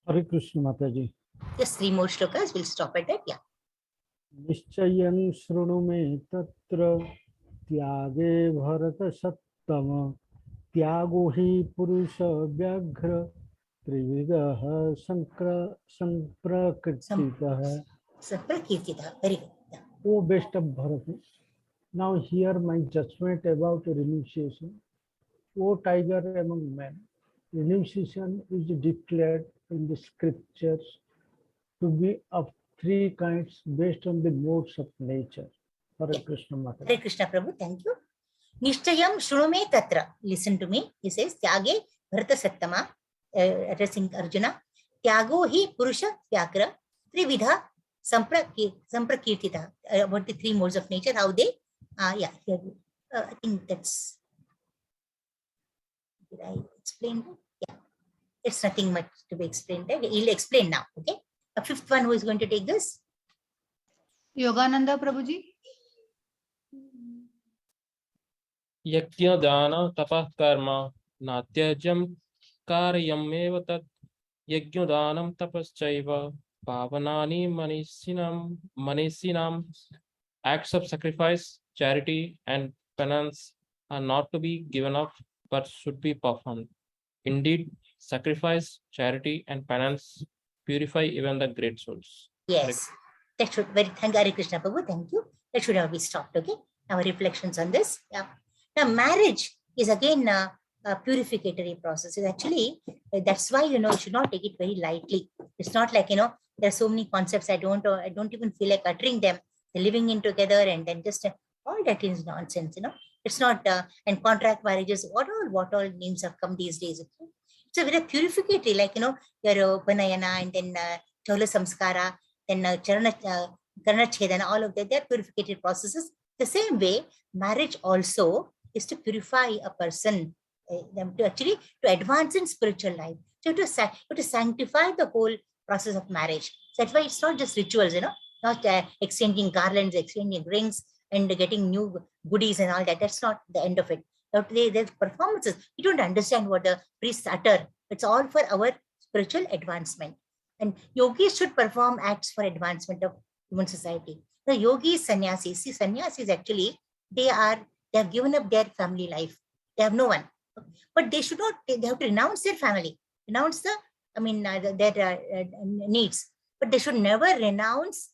Speaker 7: Hare Krishna Mataji.
Speaker 1: Just 3 more shlokas. We'll stop at that. Yeah.
Speaker 7: Nishchayam shrunume tatra tyage bharata sattama tyago hi purusha vyaghra trividaha samprakrititaha.
Speaker 1: Very good. Yeah.
Speaker 7: O best of Bharata, now hear my judgment about renunciation. O tiger among men, renunciation is declared in the scriptures to be of 3 kinds based on the modes of nature. Hare Krishna Mata.
Speaker 1: Hare Krishna Prabhu, thank you. Nishchayam shrunume tatra. Listen to me. He says, Tyage Bharata Sattama, addressing Arjuna, Tyago hi Purusha Vyakra, Trividha Samprakirtita, about the three modes of nature, how they, yeah, here, I think that's, did I explain that? Yeah, it's nothing much to be explained there. He'll explain now, okay? A fifth one who is going to take this?
Speaker 3: Yogananda Prabhuji.
Speaker 8: Yajnadana tapah karma natyajam karyamev tat yajnadanam tapaschaiva pavanani manisinam. Acts of sacrifice, charity, and penance are not to be given up but should be performed. Indeed, sacrifice, charity, and penance purify even the great souls.
Speaker 1: Yes, that should very thank Hare Krishna Prabhu. Thank you. That should have been stopped. Okay. Our reflections on this. Yeah. Now, marriage is again a purificatory process. It's actually that's why you should not take it very lightly. It's not like there are so many concepts I don't even feel like uttering them. They're living in together and then just all that is nonsense. It's not and contract marriages. What all names have come these days? It's a very purificatory, like your Upanayana and then Chola Samskara. Then Karna Chedana, all of that, they're purificated processes. The same way, marriage also is to purify a person, to advance in spiritual life. So to sanctify the whole process of marriage. So that's why it's not just rituals, not exchanging garlands, exchanging rings, and getting new goodies and all that. That's not the end of it. There's performances. You don't understand what the priests utter. It's all for our spiritual advancement. And yogis should perform acts for advancement of human society. The yogis, sannyasis, see, sannyasis actually, they have given up their family life. They have no one. But they should not, they have to renounce their family, renounce their needs. But they should never renounce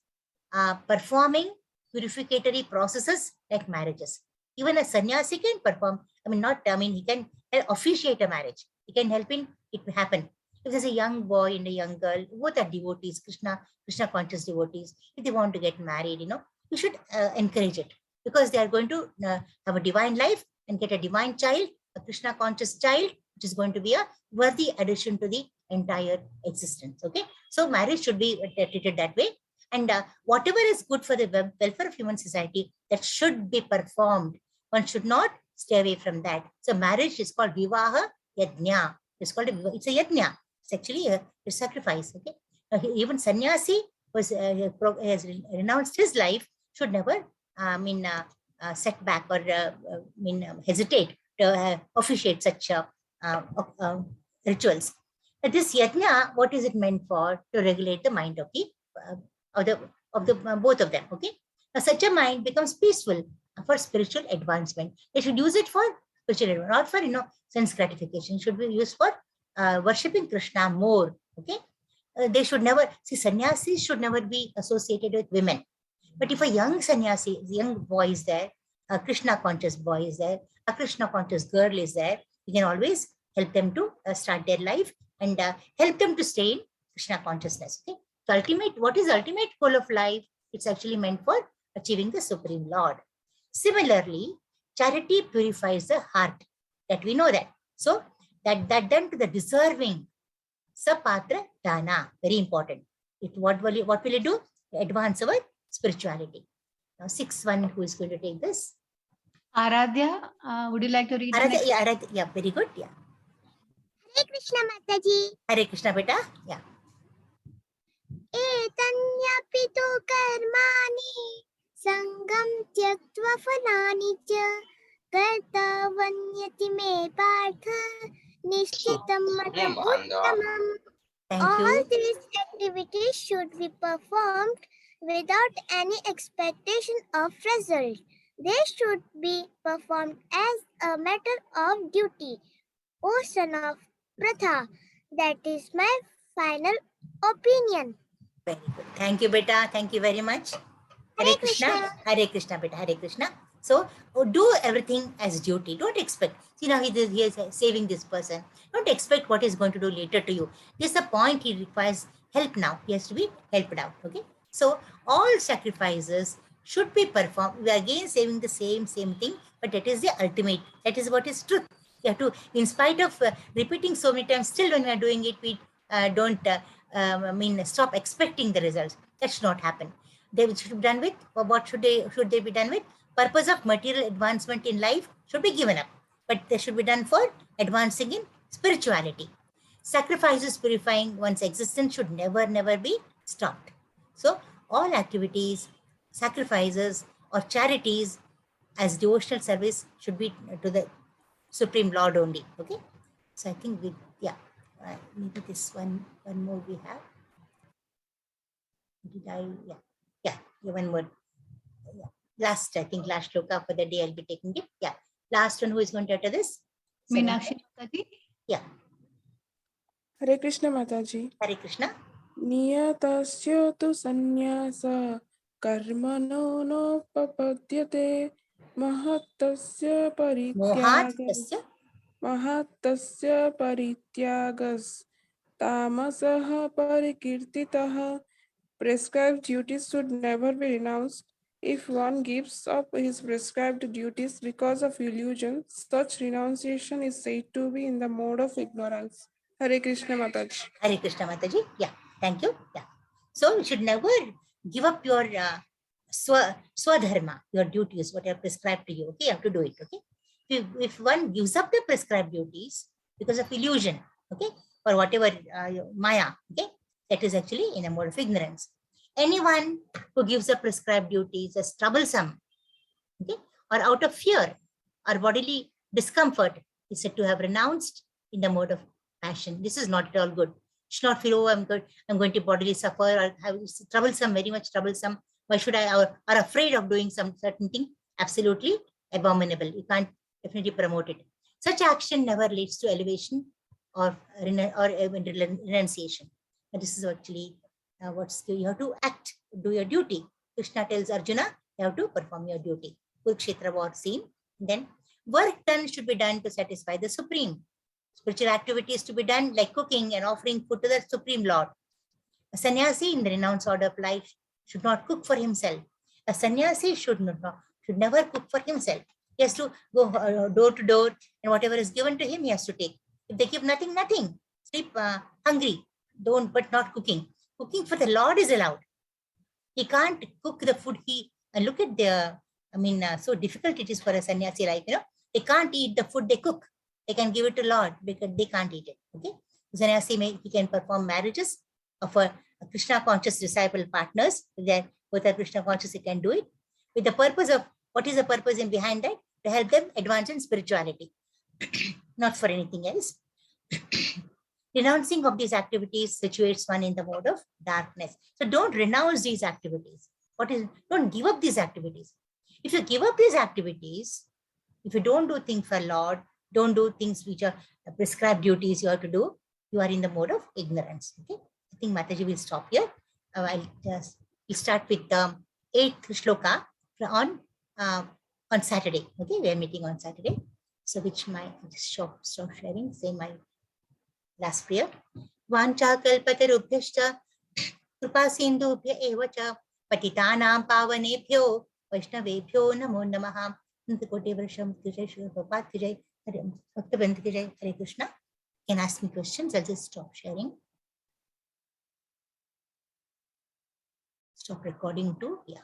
Speaker 1: performing purificatory processes like marriages. Even a sannyasi can perform, he can officiate a marriage. He can help in it to happen. If there's a young boy and a young girl, both are devotees, Krishna conscious devotees, if they want to get married, you should encourage it because they are going to have a divine life and get a divine child, a Krishna conscious child, which is going to be a worthy addition to the entire existence. Okay, so marriage should be treated that way. And whatever is good for the welfare of human society, that should be performed. One should not stay away from that. So marriage is called Vivaha Yajna. It's called it's a Yajna. It's actually a sacrifice. Okay, even sannyasi has renounced his life should never set back or hesitate to officiate such rituals. This yajna, what is it meant for? To regulate the mind of the both of them. Okay, now such a mind becomes peaceful for spiritual advancement. They should use it for spiritual advancement, not for sense gratification. It should be used for worshipping Krishna more. Okay, they should never see sannyasis should never be associated with women. But if a young sannyasi, young boy is there, a Krishna conscious boy is there, a Krishna conscious girl is there, you can always help them to start their life and help them to stay in Krishna consciousness. Okay, so what is ultimate goal of life? It's actually meant for achieving the Supreme Lord. Similarly, charity purifies the heart. That we know that. So that done to the deserving. Sapatra dana, very important. What will it do? Advance our spirituality. Now, 6-1, who is going to take this?
Speaker 3: Aradhya, would you like to read?
Speaker 1: Aradhya, yeah, very good. Yeah.
Speaker 2: Hare Krishna Mataji.
Speaker 1: Hare Krishna, beta. Yeah.
Speaker 2: Etanyapito karmani sangam tyaktva phalani cha kartavanyati me partha nishchitam matam uttamam.
Speaker 1: Thank
Speaker 2: All
Speaker 1: you.
Speaker 2: these activities should be performed without any expectation of result. They should be performed as a matter of duty. O son of Pratha, that is my final opinion.
Speaker 1: Very good. Thank you, beta. Thank you very much. Hare Krishna. Hare Krishna, beta. Hare Krishna. So do everything as duty. Don't expect. See, now he is saving this person. Don't expect what he's going to do later to you. This is the point. He requires help now. He has to be helped out. Okay. So all sacrifices should be performed. We are again saying the same thing, but that is the ultimate. That is what is truth. You have to, in spite of repeating so many times, still when we are doing it, we don't stop expecting the results. That should not happen. They should be done with, or what should they be done with? Purpose of material advancement in life should be given up, but they should be done for advancing in spirituality. Sacrifices purifying one's existence should never be stopped. So all activities, sacrifices or charities as devotional service should be to the Supreme Lord only. Okay. So I think maybe this one more we have. Did I? Yeah, one more. Yeah. Last shloka for the day I'll be taking it. Yeah. Last one who is going to utter this?
Speaker 3: Meenakshi Mataji.
Speaker 1: Yeah.
Speaker 9: Hare Krishna Mataji.
Speaker 1: Hare Krishna.
Speaker 9: Niyatasya tu sannyasa karmano no papadyate mahattasya parityagas tamasaha parikirtitaha. Prescribed duties should never be renounced. If one gives up his prescribed duties because of illusion, such renunciation is said to be in the mode of ignorance. Hare Krishna Mataji.
Speaker 1: Hare Krishna Mataji. Yeah, thank you. Yeah. So you should never give up your swadharma, your duties, what are prescribed to you. Okay, you have to do it. Okay. If one gives up the prescribed duties because of illusion, okay, or whatever maya, okay, that is actually in a mode of ignorance. Anyone who gives up prescribed duties as troublesome, okay, or out of fear or bodily discomfort is said to have renounced in the mode of passion. This is not at all good. You should not feel, oh, I'm going to bodily suffer or have troublesome, very much troublesome. Why should I, or are afraid of doing some certain thing? Absolutely abominable. You can't definitely promote it. Such action never leads to elevation or renunciation. But this is actually what's you have to act, do your duty. Krishna tells Arjuna, you have to perform your duty. Kurukshetra war scene. Then work done should be done to satisfy the Supreme. Spiritual activities to be done like cooking and offering food to the Supreme Lord. A sannyasi in the renounced order of life should not cook for himself. A sannyasi should never cook for himself. He has to go door to door, and whatever is given to him, he has to take. If they give nothing. Sleep hungry, but not cooking. Cooking for the Lord is allowed. He can't cook the food. And look at so difficult it is for a sannyasi life. They can't eat the food they cook. They can give it to Lord because they can't eat it. Okay, sannyasi he can perform marriages of a Krishna conscious disciple partners. That both are Krishna conscious, he can do it with the purpose of, what is the purpose in behind that? To help them advance in spirituality, not for anything else. Renouncing of these activities situates one in the mode of darkness. So don't renounce these activities. Don't give up these activities. If you give up these activities, if you don't do things for Lord, don't do things which are prescribed duties you have to do, you are in the mode of ignorance. Okay, I think Mataji will stop here. We'll start with the 8th shloka on Saturday. Okay, we are meeting on Saturday. So which stop sharing, say my last prayer. Vancha kalpatarubhyascha kripa sindhubhya eva cha patitanam pavanebhyo vaishnavebhyo namo namaha. Kote Vrasham Kijay, Shri Prabhupada Kijay, Bhakta Bandhu Kijay, Hare Krishna. You can ask me questions. I'll just stop sharing. Stop recording too. Yeah.